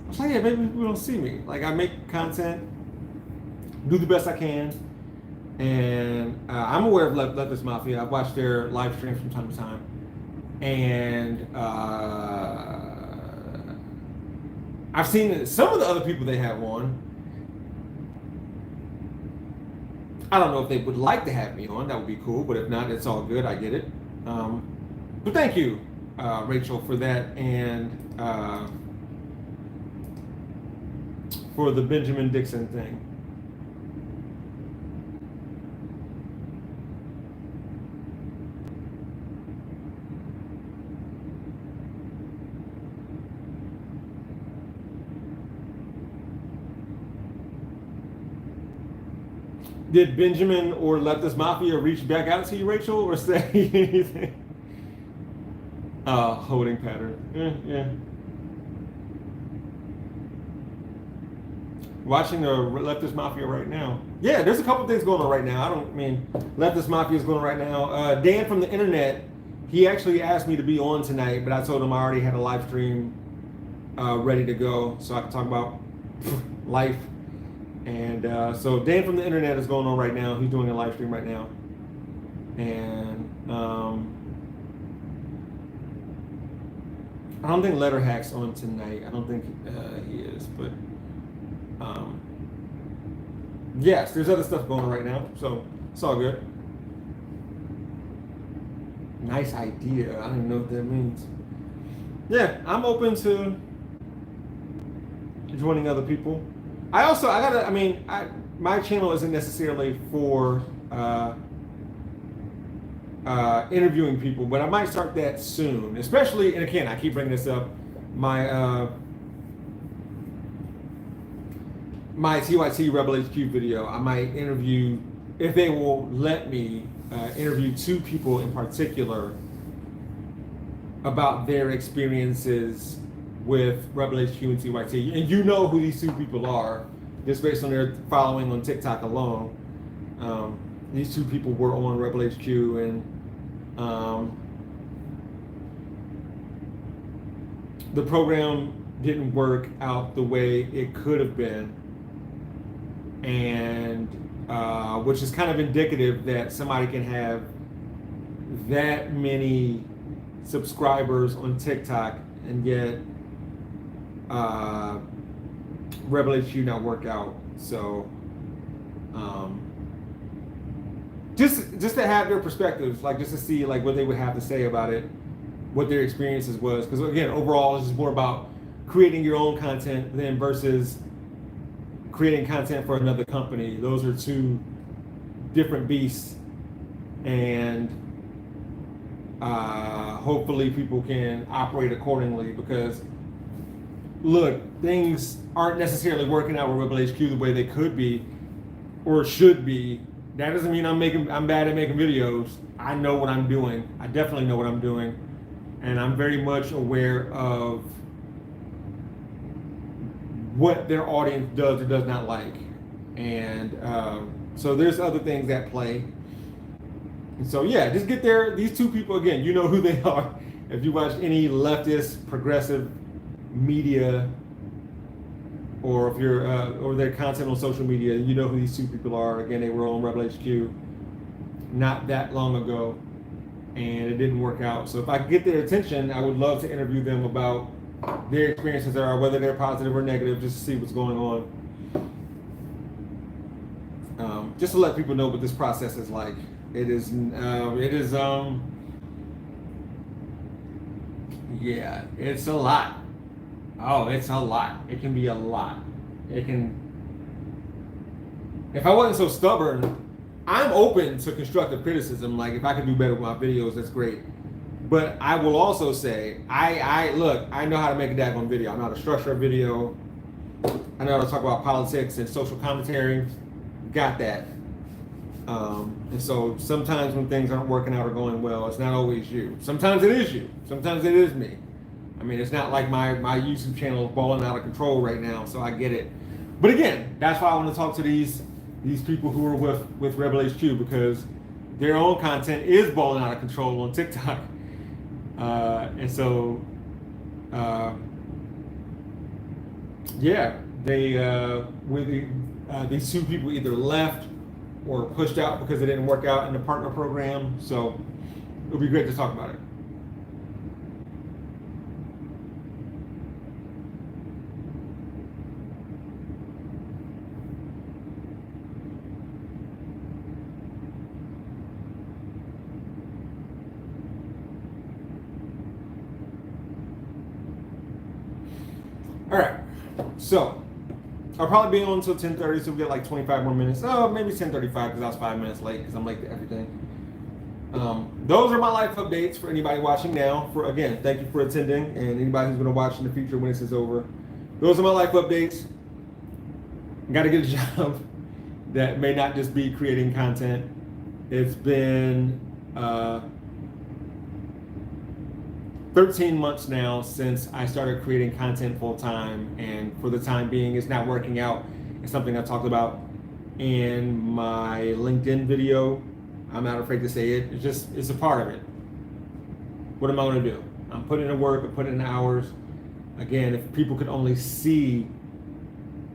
was like, yeah, maybe people don't see me. Like, I make content, do the best I can, and I'm aware of Leftist Mafia. I've watched their live streams from time to time, and I've seen some of the other people they have on. I don't know if they would like to have me on. That would be cool, but if not, it's all good. I get it. But thank you, Rachel, for that, and for the Benjamin Dixon thing. Did Benjamin or Leftist Mafia reach back out to you, Rachel, or say anything? Holding pattern. Yeah. Watching the Leftist Mafia right now. Yeah, there's a couple things going on right now. Leftist Mafia is going on right now. Dan from the internet, he actually asked me to be on tonight, but I told him I already had a live stream ready to go, so I can talk about life. And so Dan from the internet is going on right now. He's doing a live stream right now. And I don't think Letterhack's on tonight. I don't think he is, but yes, there's other stuff going on right now, so it's all good. Nice idea. I don't even know what that means. Yeah, I'm open to joining other people. My channel isn't necessarily for interviewing people, but I might start that soon. Especially, and again, I keep bringing this up, my TYT Rebel HQ video. I might interview, if they will let me, interview 2 people in particular about their experiences with Rebel HQ and TYT. And you know who these 2 people are, just based on their following on TikTok alone. These 2 people were on Rebel HQ, and the program didn't work out the way it could have been, and which is kind of indicative that somebody can have that many subscribers on TikTok and yet Rebel HQ not work out. So just to have their perspectives, like just to see like what they would have to say about it, what their experiences was, because again, overall, this is more about creating your own content than versus creating content for another company. Those are 2 different beasts, and hopefully people can operate accordingly, because look, things aren't necessarily working out with Rebel HQ the way they could be or should be. That doesn't mean I'm bad at making videos. I know what I'm doing. I definitely know what I'm doing, and I'm very much aware of what their audience does or does not like. And so there's other things at play. And so yeah, just get there. These 2 people, again, you know who they are. If you watch any leftist, progressive media, or if you're or their content on social media, you know who these 2 people are. Again, they were on Rebel HQ not that long ago, and it didn't work out. So if I could get their attention, I would love to interview them about their experiences are, whether they're positive or negative, just to see what's going on. Just to let people know what this process is like. Yeah, it's a lot. Oh, it's a lot. It can be a lot. If I wasn't so stubborn, I'm open to constructive criticism. Like, if I can do better with my videos, that's great. But I will also say, I know how to make a daggone video. I know how to structure a video. I know how to talk about politics and social commentary. Got that. And so sometimes when things aren't working out or going well, it's not always you. Sometimes it is you. Sometimes it is me. I mean, it's not like my YouTube channel is balling out of control right now, so I get it. But again, that's why I want to talk to these people who are with Rebel HQ, because their own content is balling out of control on TikTok. And so, yeah, these 2 people either left or pushed out because it didn't work out in the partner program. So it'll be great to talk about it. All right, so I'll probably be on until 10:30, so we get like 25 more minutes. Oh, maybe 10:35 because I was 5 minutes late because I'm late to everything. Those are my life updates for anybody watching now. Again, thank you for attending, and anybody who's going to watch in the future when this is over. Those are my life updates. Got to get a job, that may not just be creating content. It's been 13 months now since I started creating content full time, and for the time being, it's not working out. It's something I talked about in my LinkedIn video. I'm not afraid to say it. It's a part of it. What am I going to do? I'm putting in work, I'm putting in hours. Again, if people could only see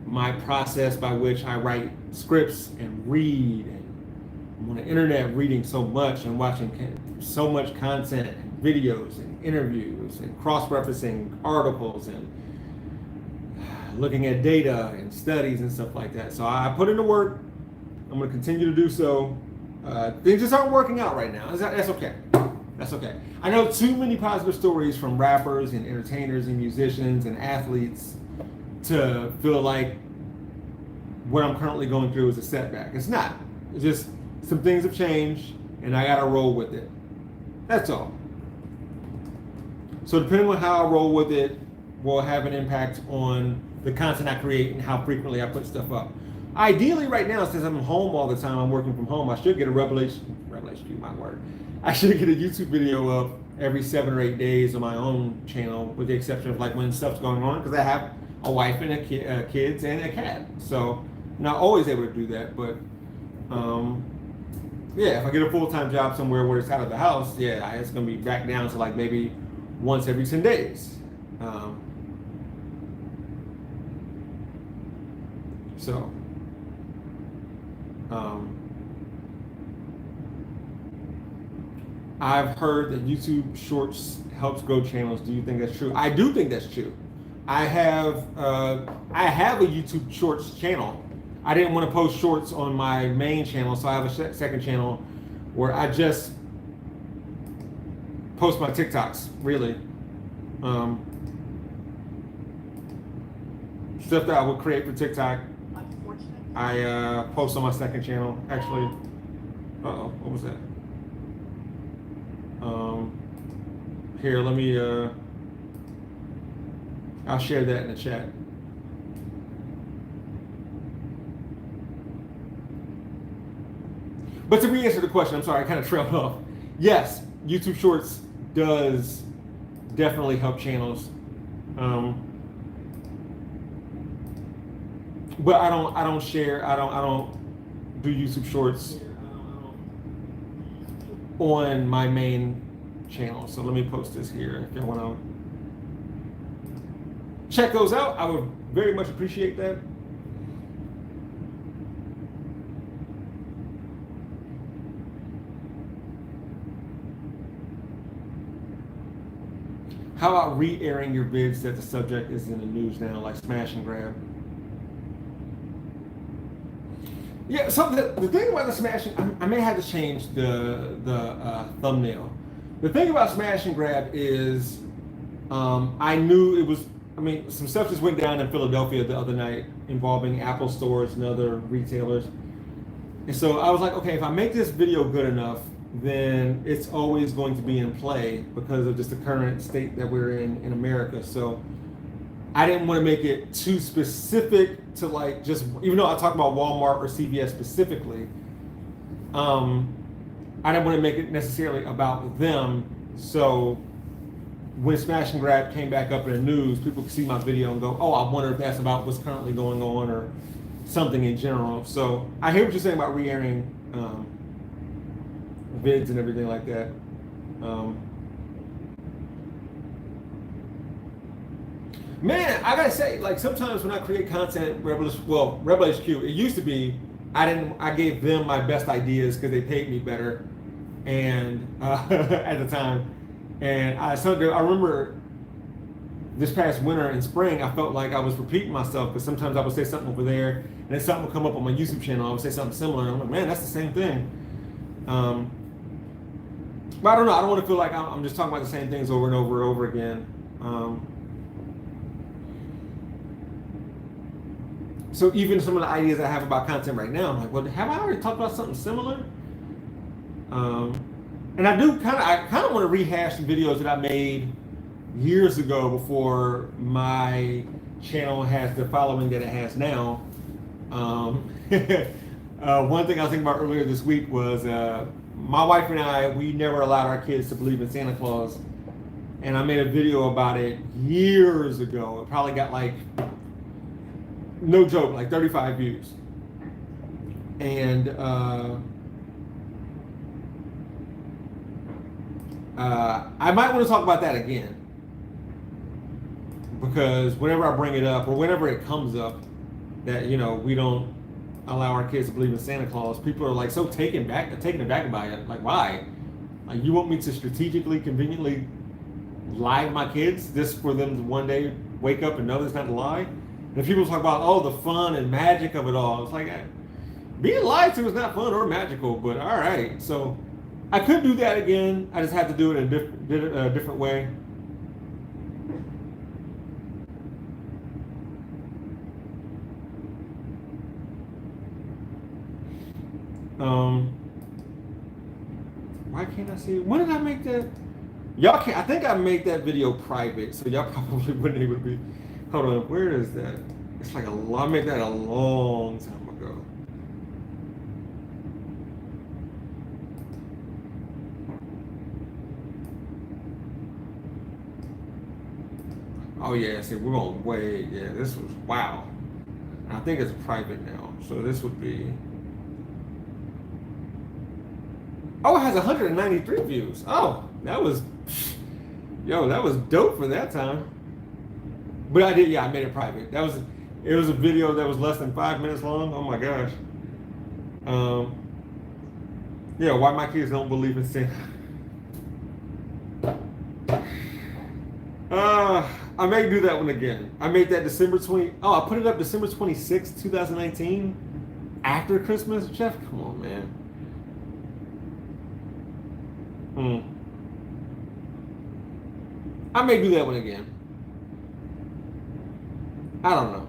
my process by which I write scripts and read, and I'm on the internet reading so much and watching so much content and videos and interviews and cross-referencing articles and looking at data and studies and stuff like that. So I put in the work. I'm going to continue to do so. Things just aren't working out right now. That's okay. That's okay. I know too many positive stories from rappers and entertainers and musicians and athletes to feel like what I'm currently going through is a setback. It's not. It's just some things have changed and I gotta roll with it. That's all. So depending on how I roll with it will have an impact on the content I create and how frequently I put stuff up. Ideally right now, since I'm home all the time, I'm working from home, I should get a revelation, my word. I should get a YouTube video up every 7 or 8 days on my own channel, with the exception of like when stuff's going on, because I have a wife and kids and a cat. So I'm not always able to do that, but yeah, if I get a full-time job somewhere where it's out of the house, yeah, it's gonna be back down to like maybe once every 10 days. I've heard that YouTube Shorts helps grow channels. Do you think that's true? I do think that's true. I have a YouTube Shorts channel. I didn't want to post shorts on my main channel, so I have a second channel where I just post my TikToks, really. Stuff that I would create for TikTok, I post on my second channel, actually. Uh-oh, what was that? Here, let me, I'll share that in the chat. But to re-answer the question, I'm sorry, I kind of trailed off. Yes, YouTube Shorts does definitely help channels. But I don't do YouTube Shorts on my main channel. So let me post this here if you want to check those out. I would very much appreciate that. How about re-airing your vids that the subject is in the news now, like smash and grab? Yeah, so the thing about the smashing, I may have to change the thumbnail. The thing about smash and grab is I knew it was, some stuff just went down in Philadelphia the other night involving Apple stores and other retailers. And so I was like, okay, if I make this video good enough, then it's always going to be in play because of just the current state that we're in America. So I didn't want to make it too specific to like just, even though I talk about Walmart or CVS specifically, I didn't want to make it necessarily about them. So when Smash and Grab came back up in the news, people could see my video and go, oh, I wonder if that's about what's currently going on or something in general. So I hear what you're saying about re-airing vids and everything like that. Man, I gotta say, like sometimes when I create content, Rebel HQ, it used to be I gave them my best ideas because they paid me better, and at the time, and I remember this past winter and spring, I felt like I was repeating myself because sometimes I would say something over there, and then something would come up on my YouTube channel. I would say something similar, and I'm like, man, that's the same thing. But I don't know. I don't want to feel like I'm just talking about the same things over and over and over again. So even some of the ideas I have about content right now, I'm like, well, have I already talked about something similar? And I kind of want to rehash some videos that I made years ago before my channel has the following that it has now. One thing I was thinking about earlier this week was my wife and I, we never allowed our kids to believe in Santa Claus. And I made a video about it years ago. It probably got like, no joke, like 35 views. And I might want to talk about that again. Because whenever I bring it up, or whenever it comes up, that, you know, we don't allow our kids to believe in Santa Claus, people are like so taken aback by it. Like, why? Like, you want me to strategically, conveniently lie to my kids just for them to one day wake up and know there's not a lie? And people talk about, oh, the fun and magic of it all. It's like, being lied to is not fun or magical, but all right. So I could do that again. I just have to do it in a different way. Why can't I see it? When did I make that? Y'all can't. I think I made that video private, so y'all probably wouldn't even be. Hold on, where is that? It's like I made that a long time ago. Oh yeah, see, we're on way. Yeah, this was wow. I think it's private now, so this would be. Oh, it has 193 views. Oh, that was dope for that time. But I did, I made it private. It was a video that was less than 5 minutes long. Oh my gosh. Yeah, why my kids don't believe in Santa. I may do that one again. I made that I put it up December 26th, 2019. After Christmas. Jeff, come on, man. I may do that one again. I don't know.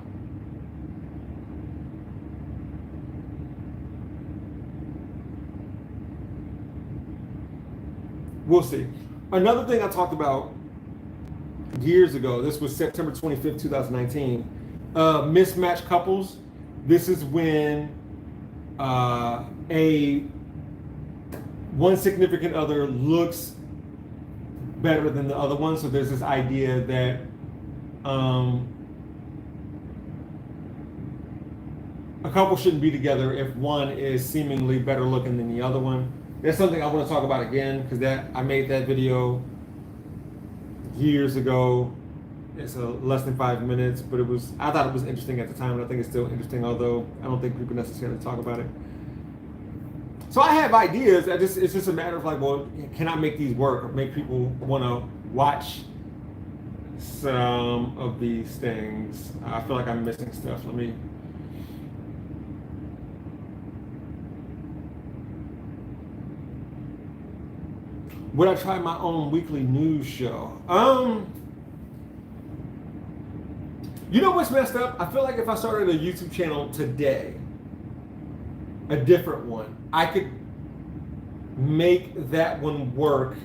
We'll see. Another thing I talked about years ago, this was September 25th, 2019, mismatched couples. This is when one significant other looks better than the other one. So there's this idea that a couple shouldn't be together if one is seemingly better looking than the other one. That's something I want to talk about again, because I made that video years ago. It's less than 5 minutes, but I thought it was interesting at the time, and I think it's still interesting, although I don't think people necessarily talk about it. So I have ideas. It's just a matter of like, well, can I make these work or make people want to watch some of these things? I feel like I'm missing stuff. Let me. Would I try my own weekly news show? You know what's messed up? I feel like if I started a YouTube channel today, a different one, I could make that one work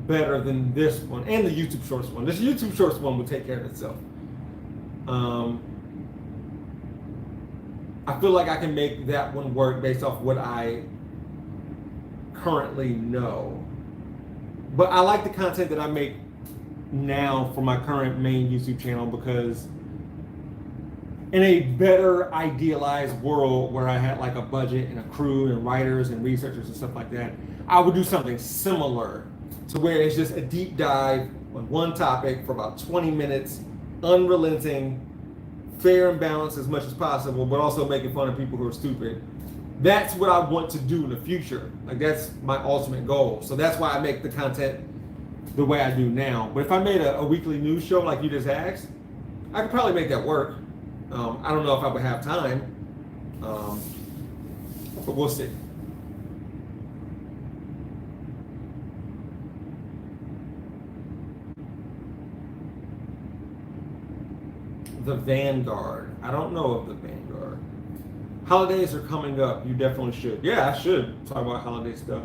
better than this one and the YouTube Shorts one. This YouTube Shorts one will take care of itself. I feel like I can make that one work based off what I currently know. But I like the content that I make now for my current main YouTube channel, because in a better idealized world where I had like a budget and a crew and writers and researchers and stuff like that, I would do something similar to where it's just a deep dive on one topic for about 20 minutes, unrelenting, fair and balanced as much as possible, but also making fun of people who are stupid. That's what I want to do in the future. Like, that's my ultimate goal. So that's why I make the content the way I do now. But if I made a weekly news show like you just asked, I could probably make that work. I don't know if I would have time, but we'll see. The Vanguard. I don't know of the Vanguard. Holidays are coming up. You definitely should. Yeah, I should talk about holiday stuff.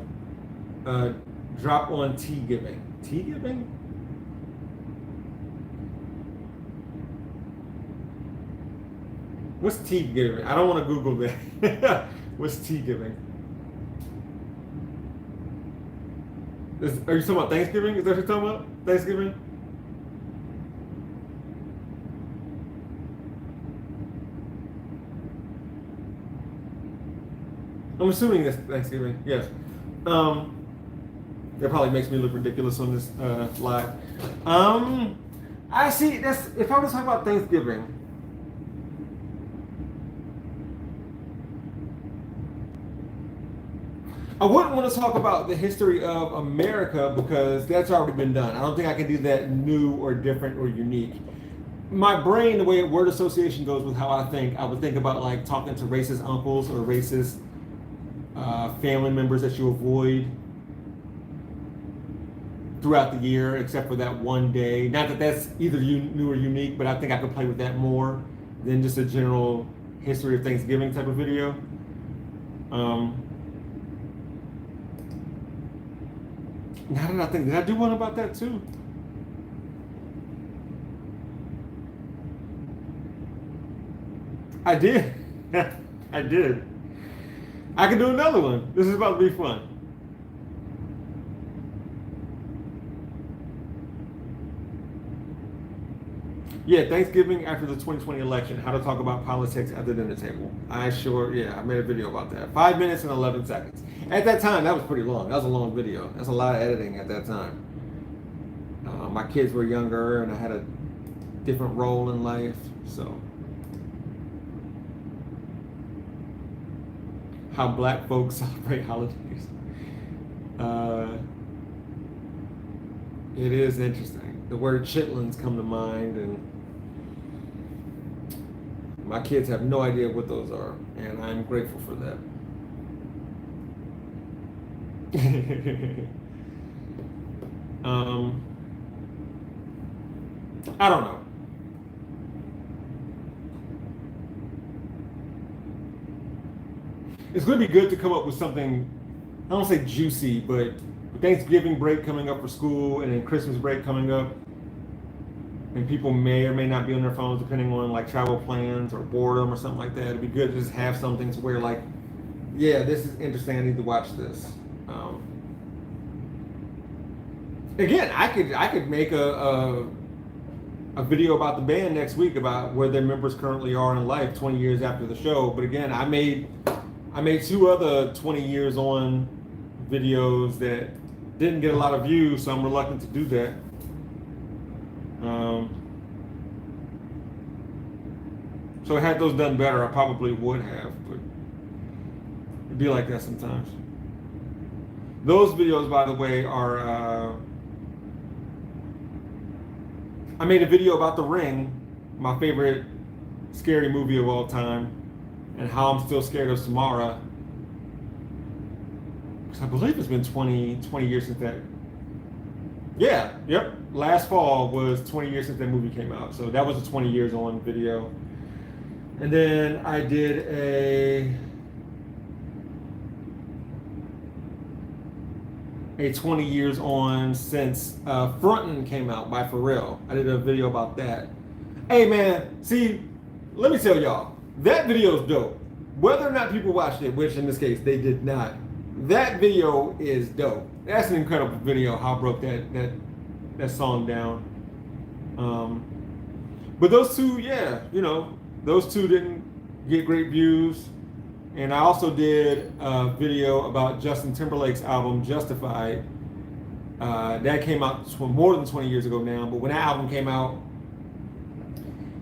Drop on tea giving. Tea giving? What's tea giving? I don't want to Google that. What's tea giving? Are you talking about Thanksgiving? Is that what you're talking about? Thanksgiving? I'm assuming that's Thanksgiving. Yes. Um, that probably makes me look ridiculous on this live. I see. That's if I was talking about Thanksgiving. I wouldn't want to talk about the history of America because that's already been done. I don't think I can do that new or different or unique. My brain, the way word association goes with how I would think about like talking to racist uncles or racist family members that you avoid throughout the year, except for that one day. Not that that's either new or unique, but I think I could play with that more than just a general history of Thanksgiving type of video. Now that I think, did I do one about that too? I did. I did. I can do another one. This is about to be fun. Yeah, Thanksgiving after the 2020 election, how to talk about politics at the dinner table. I made a video about that. 5 minutes and 11 seconds. At that time, that was pretty long. That was a long video. That's a lot of editing at that time. My kids were younger and I had a different role in life, so. How black folks celebrate holidays. It is interesting. The word chitlins come to mind, and my kids have no idea what those are, and I'm grateful for that. I don't know. It's going to be good to come up with something, I don't say juicy, but Thanksgiving break coming up for school and then Christmas break coming up. And people may or may not be on their phones depending on like travel plans or boredom or something like that. It'd be good to just have something to where like, yeah, this is interesting. I need to watch this. Again, I could make a video about the band next week about where their members currently are in life 20 years after the show. But again, I made 2 other 20 years on videos that didn't get a lot of views, so I'm reluctant to do that. So had those done better, I probably would have, but it'd be like that sometimes. Those videos, by the way, are I made a video about The Ring, my favorite scary movie of all time, and how I'm still scared of Samara. Because I believe it's been 20 years since that. Yeah, yep. Last fall was 20 years since that movie came out. So that was a 20 years on video. And then I did a 20 years on since Frontin' came out by Pharrell. I did a video about that. Hey man, see, let me tell y'all, that video is dope. Whether or not people watched it, which in this case they did not, that video is dope. That's an incredible video. How I broke that song down. But those two, yeah, those two didn't get great views. And I also did a video about Justin Timberlake's album Justified. That came out more than 20 years ago now. But when that album came out,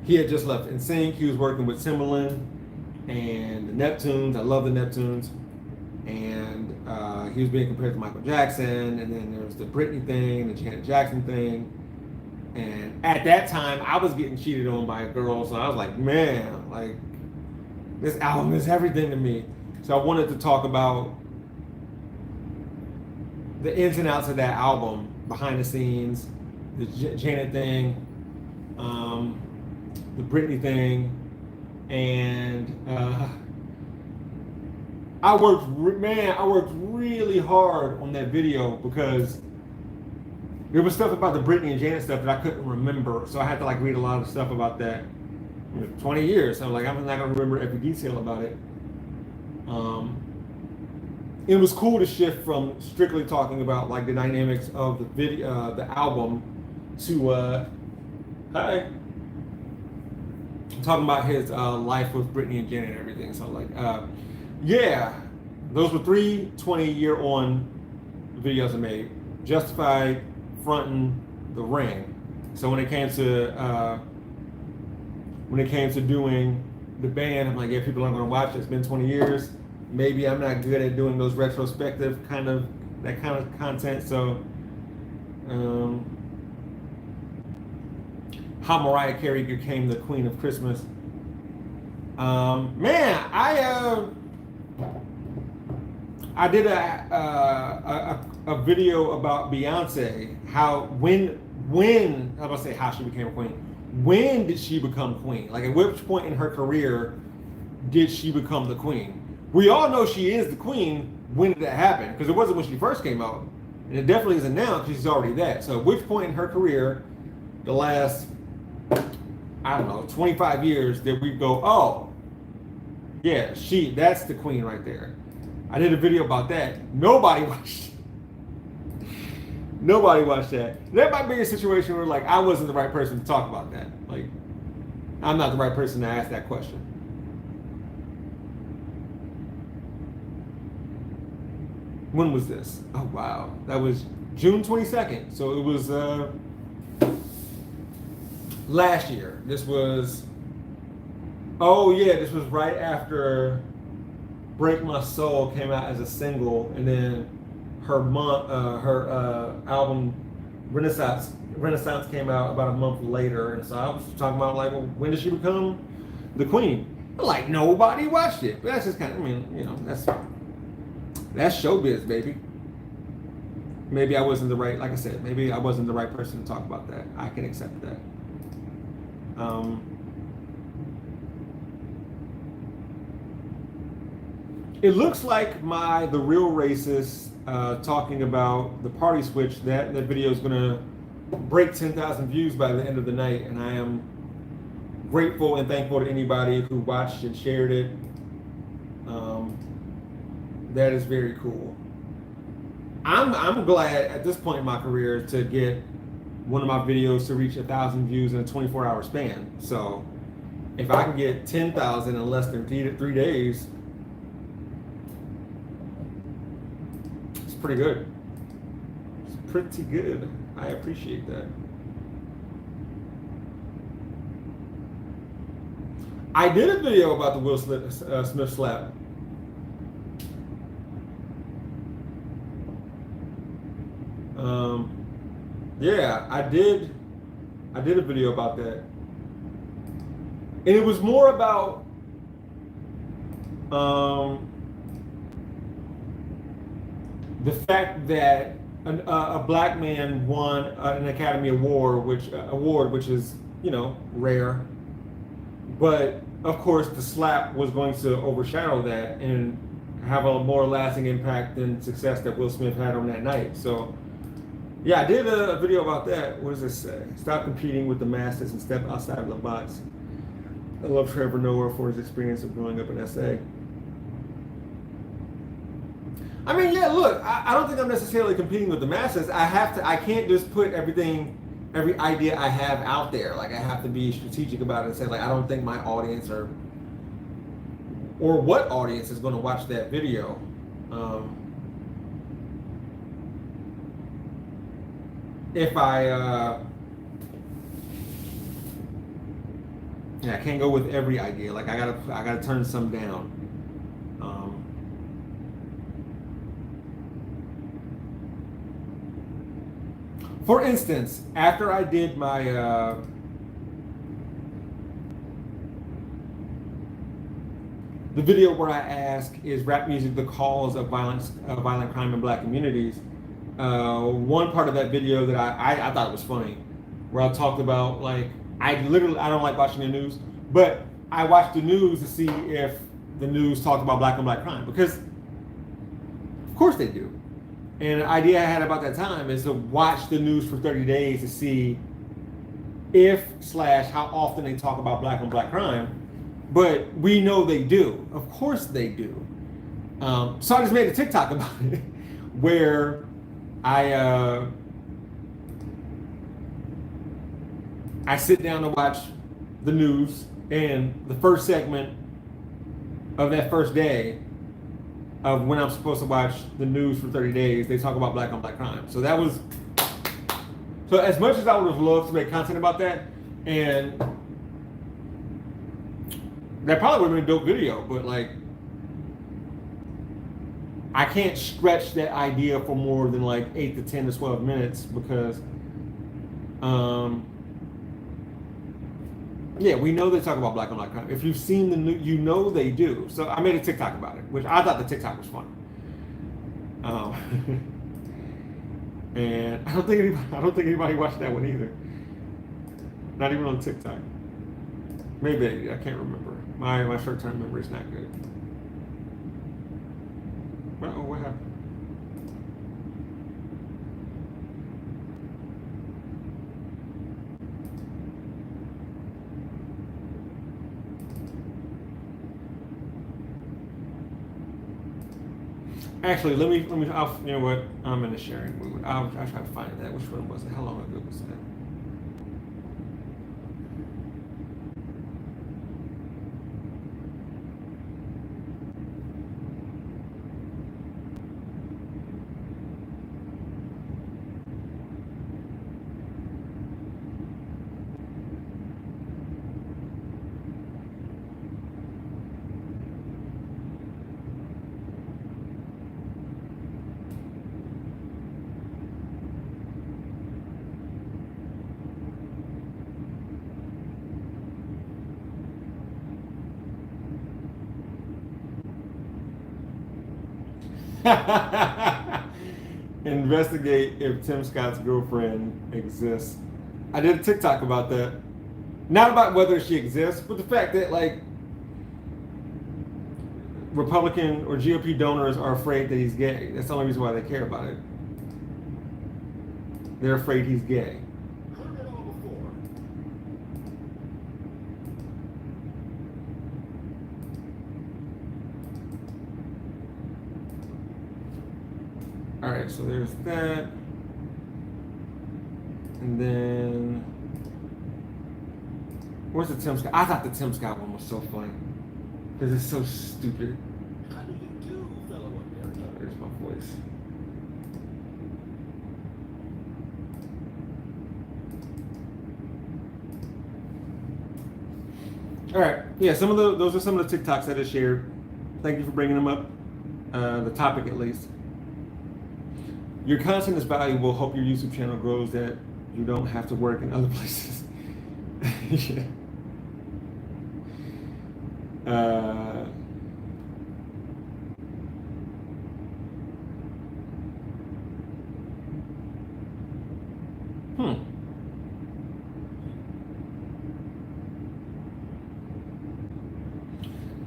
he had just left NSYNC. He was working with Timbaland and the Neptunes. I love the Neptunes. And he was being compared to Michael Jackson. And then there was the Britney thing, the Janet Jackson thing. And at that time, I was getting cheated on by a girl. So I was like, man, like, this album is everything to me. So I wanted to talk about the ins and outs of that album, behind the scenes, the Janet thing, the Britney thing, and I worked really hard on that video because there was stuff about the Britney and Janet stuff that I couldn't remember, so I had to like read a lot of stuff about that. 20 years. So like, I'm not gonna remember every detail about it. It was cool to shift from strictly talking about like the dynamics of the video, the album, to talking about his life with Britney and Janet and everything. So like, yeah, those were 3 20-year on videos I made. Justified, Frontin', The Ring. So when it came to doing the band, I'm like, yeah, people aren't gonna watch it. It's been 20 years. Maybe I'm not good at doing those retrospective kind of content. So, how Mariah Carey became the Queen of Christmas. Man, I did a video about Beyonce. How when I was about to say how she became a queen. When did she become queen? Like, at which point in her career did she become the queen? We all know she is the queen. When did that happen? Because it wasn't when she first came out, and it definitely isn't now because she's already that. So, at which point in her career, the last, I don't know, 25 years, did we go, oh, yeah, that's the queen right there. I did a video about that. Nobody watched it. Nobody watched that. That might be a situation where, like, I wasn't the right person to talk about that. Like, I'm not the right person to ask that question. When was this? Oh, wow. That was June 22nd. So it was last year. This was right after Break My Soul came out as a single, and then her album Renaissance came out about a month later. And so I was talking about, like, well, when did she become the queen? Like, nobody watched it. But that's just kind of, I mean, you know, that's showbiz, baby. Maybe I wasn't the right, like I said, maybe I wasn't the right person to talk about that. I can accept that. It looks like The Real Racist talking about the party switch, that video is gonna break 10,000 views by the end of the night, and I am grateful and thankful to anybody who watched and shared it. That is very cool. I'm glad at this point in my career to get one of my videos to reach 1,000 views in a 24-hour span. So if I can get 10,000 in less than 3 days, it's pretty good. It's pretty good. I appreciate that. I did a video about the Will Smith slap. Yeah, I did a video about that. And it was more about the fact that a black man won an Academy Award, which is, you know, rare. But of course, the slap was going to overshadow that and have a more lasting impact than success that Will Smith had on that night. So, yeah, I did a video about that. What does this say? Stop competing with the masses and step outside of the box. I love Trevor Noah for his experience of growing up in SA. I mean, yeah, look, I don't think I'm necessarily competing with the masses. I can't just put every idea I have out there. Like, I have to be strategic about it and say, like, I don't think my audience or what audience is going to watch that video. If I can't go with every idea. Like, I gotta turn some down. For instance, after I did my the video where I ask, is rap music the cause of violent crime in black communities? One part of that video that I thought was funny, where I talked about, like, I don't like watching the news, but I watch the news to see if the news talked about black on black crime, because of course they do. And the idea I had about that time is to watch the news for 30 days to see if slash how often they talk about black on black crime, but we know they do. Of course they do. So I just made a TikTok about it where I sit down to watch the news, and the first segment of that first day of when I'm supposed to watch the news for 30 days, they talk about black on black crime. So that was, so as much as I would have loved to make content about that, and that probably would have been a dope video, but like, I can't stretch that idea for more than like 8 to 10 to 12 minutes because, yeah, we know they talk about black on black crime. If you've seen the new, you know they do. So I made a TikTok about it, which I thought the TikTok was fun. And I don't think anybody watched that one either. Not even on TikTok. Maybe, I can't remember. My short-term memory is not good. Uh-oh, what happened? Actually, let me. You know what? I'm in a sharing mood. I'll try to find that. Which one was it? How long ago was that? Investigate if Tim Scott's girlfriend exists. I did a TikTok about that. Not about whether she exists, but the fact that like Republican or GOP donors are afraid that he's gay. That's the only reason why they care about it. They're afraid he's gay. All right, so there's that. And then, where's the Tim Scott? I thought the Tim Scott one was so funny because it's so stupid. How do you do, fellow American? There's my voice. All right, yeah, those are some of the TikToks that I shared. Thank you for bringing them up. The topic, at least. Your content is valuable. Hope your YouTube channel grows that you don't have to work in other places. Yeah.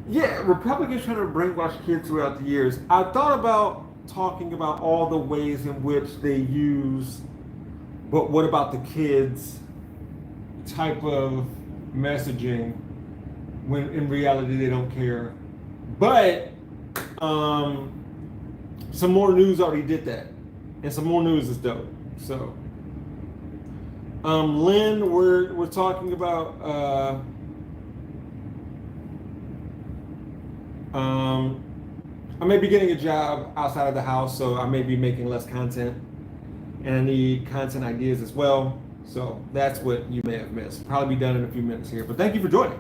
Yeah, Republicans trying to brainwash kids throughout the years. I thought about talking about all the ways in which they use, but what about the kids type of messaging when in reality they don't care. But some more news already did that, and some more news is dope. So Lynn, we're talking about I may be getting a job outside of the house, so I may be making less content, and I need content ideas as well. So that's what you may have missed. Probably be done in a few minutes here, but thank you for joining.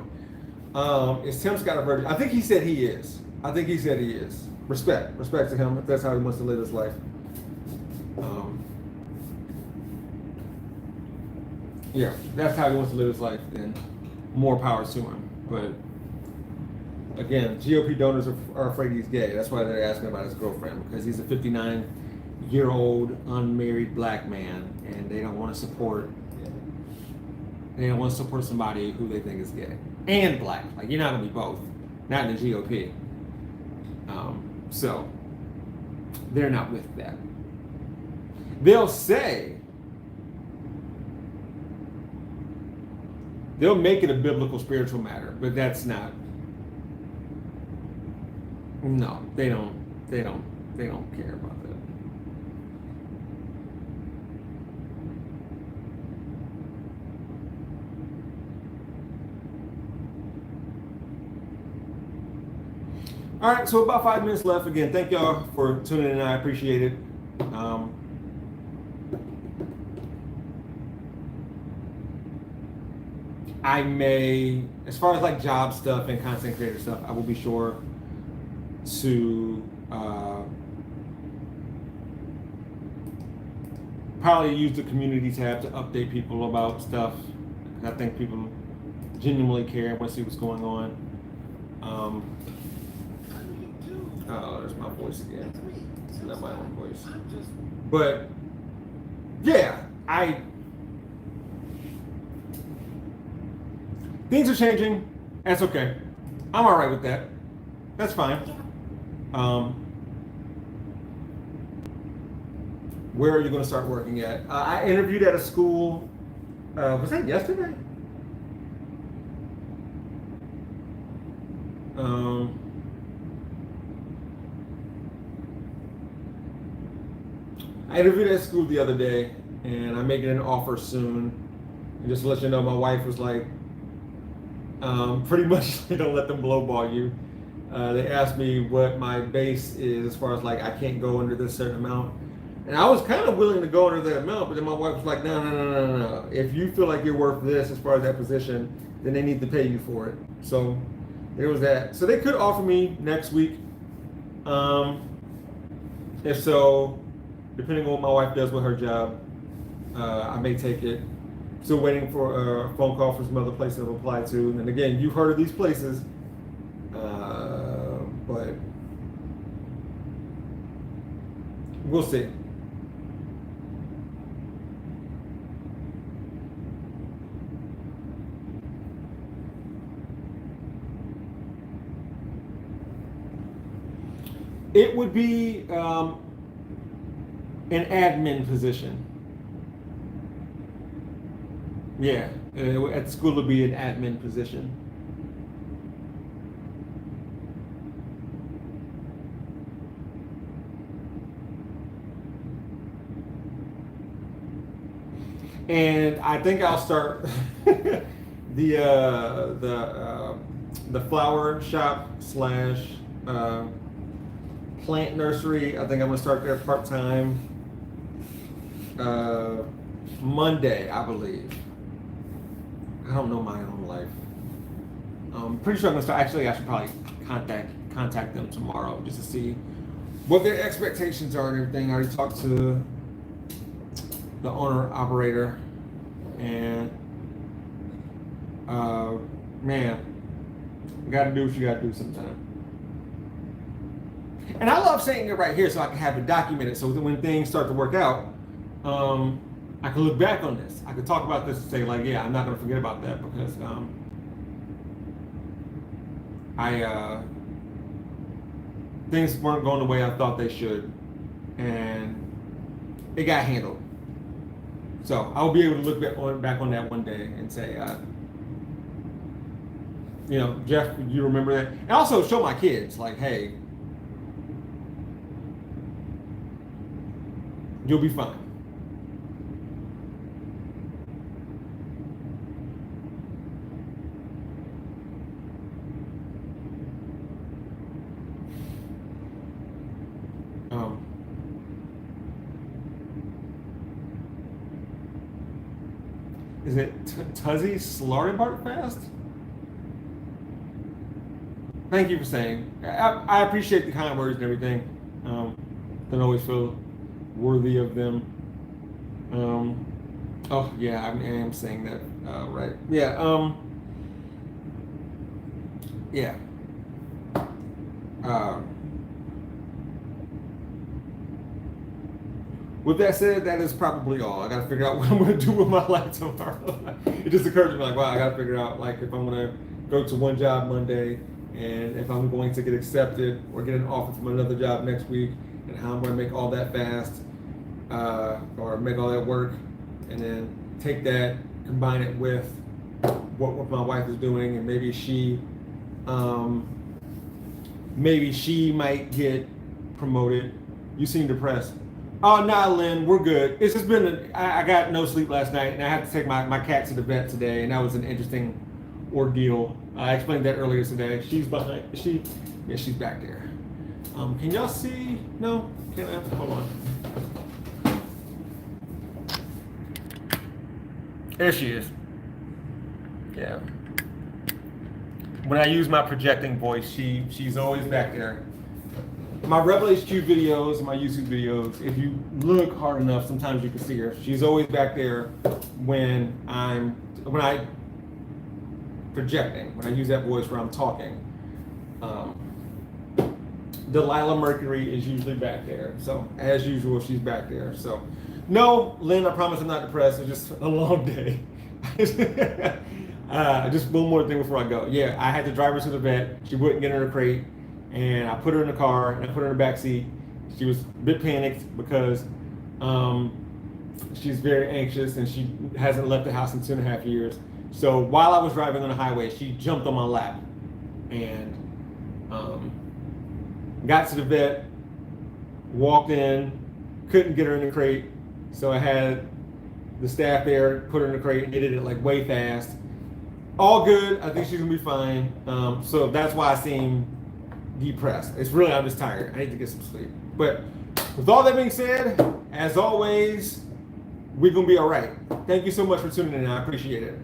Is Tim Scott a virgin? I think he said he is. Respect to him if that's how he wants to live his life. Yeah, that's how he wants to live his life, then more power to him. But again, GOP donors are afraid he's gay. That's why they're asking about his girlfriend, because he's a 59-year-old unmarried black man, and they don't want to support. They don't want to support somebody who they think is gay and black. Like, you're not gonna be both. Not in the GOP. So they're not with that. They'll say They'll make it a biblical spiritual matter, but that's not. No, they don't. They don't. They don't care about that. All right, so about 5 minutes left. Again, thank y'all for tuning in. I appreciate it. I may, as far as like job stuff and content creator stuff, I will be sure to probably use the community tab to update people about stuff. I think people genuinely care and want to see what's going on. Oh, there's my voice again. It's not my own voice. But yeah, things are changing. That's okay. I'm all right with that. That's fine. Where are you going to start working at? I interviewed at a school. Was that yesterday? I interviewed at school the other day, and I'm making an offer soon. And just to let you know, my wife was like, pretty much, don't let them blowball you. They asked me what my base is as far as like I can't go under this certain amount. And I was kind of willing to go under that amount, but then my wife was like, no. If you feel like you're worth this as far as that position, then they need to pay you for it. So there was that. So they could offer me next week. If so, depending on what my wife does with her job, I may take it. Still waiting for a phone call from some other places I've applied to. And again, you've heard of these places, but we'll see. It would be an admin position. Yeah, at school it would be an admin position. And I think I'll start the flower shop slash plant nursery. I think I'm gonna start there part-time Monday, I believe. I don't know my own life. I'm pretty sure I'm gonna start. Actually, I should probably contact them tomorrow just to see what their expectations are and everything. I already talked to the owner operator, and man, you gotta do what you gotta do sometimes. And I love saying it right here so I can have it documented so that when things start to work out, I can look back on this. I can talk about this and say like, yeah, I'm not gonna forget about that because things weren't going the way I thought they should, and it got handled. So I'll be able to look back on that one day and say, Jeff, you remember that? And also show my kids like, hey, you'll be fine. Is it Tuzzy Slartibark Fast? Thank you for saying. I appreciate the kind words and everything. Don't always feel worthy of them. Oh yeah, I am saying that right. Yeah. Yeah. With that said, that is probably all. I got to figure out what I'm going to do with my life tomorrow. It just occurred to me like, wow, I got to figure out like if I'm going to go to one job Monday, and if I'm going to get accepted or get an offer from another job next week, and how I'm going to make all that fast, or make all that work, and then take that, combine it with what my wife is doing, and maybe she might get promoted. You seem depressed. Oh, nah, Lynn, we're good. It's just been, I got no sleep last night, and I had to take my cat to the vet today, and that was an interesting ordeal. I explained that earlier today. She's back there. Can y'all see? No? Can't I? Hold on. There she is. Yeah. When I use my projecting voice, she's always back there. My Rebel HQ videos, my YouTube videos, if you look hard enough, sometimes you can see her. She's always back there when I projecting, when I use that voice where I'm talking. Delilah Mercury is usually back there. So as usual, she's back there. So no, Lynn, I promise I'm not depressed. It's just a long day. Just one more thing before I go. Yeah, I had to drive her to the vet. She wouldn't get in her crate. And I put her in the car and I put her in the back seat. She was a bit panicked because she's very anxious and she hasn't left the house in 2.5 years. So while I was driving on the highway, she jumped on my lap and got to the vet, walked in, couldn't get her in the crate. So I had the staff there put her in the crate and they did it like way fast. All good. I think she's gonna be fine. So that's why I seem depressed. It's really, I'm just tired. I need to get some sleep. But with all that being said, as always, we're gonna be all right. Thank you so much for tuning in. I appreciate it.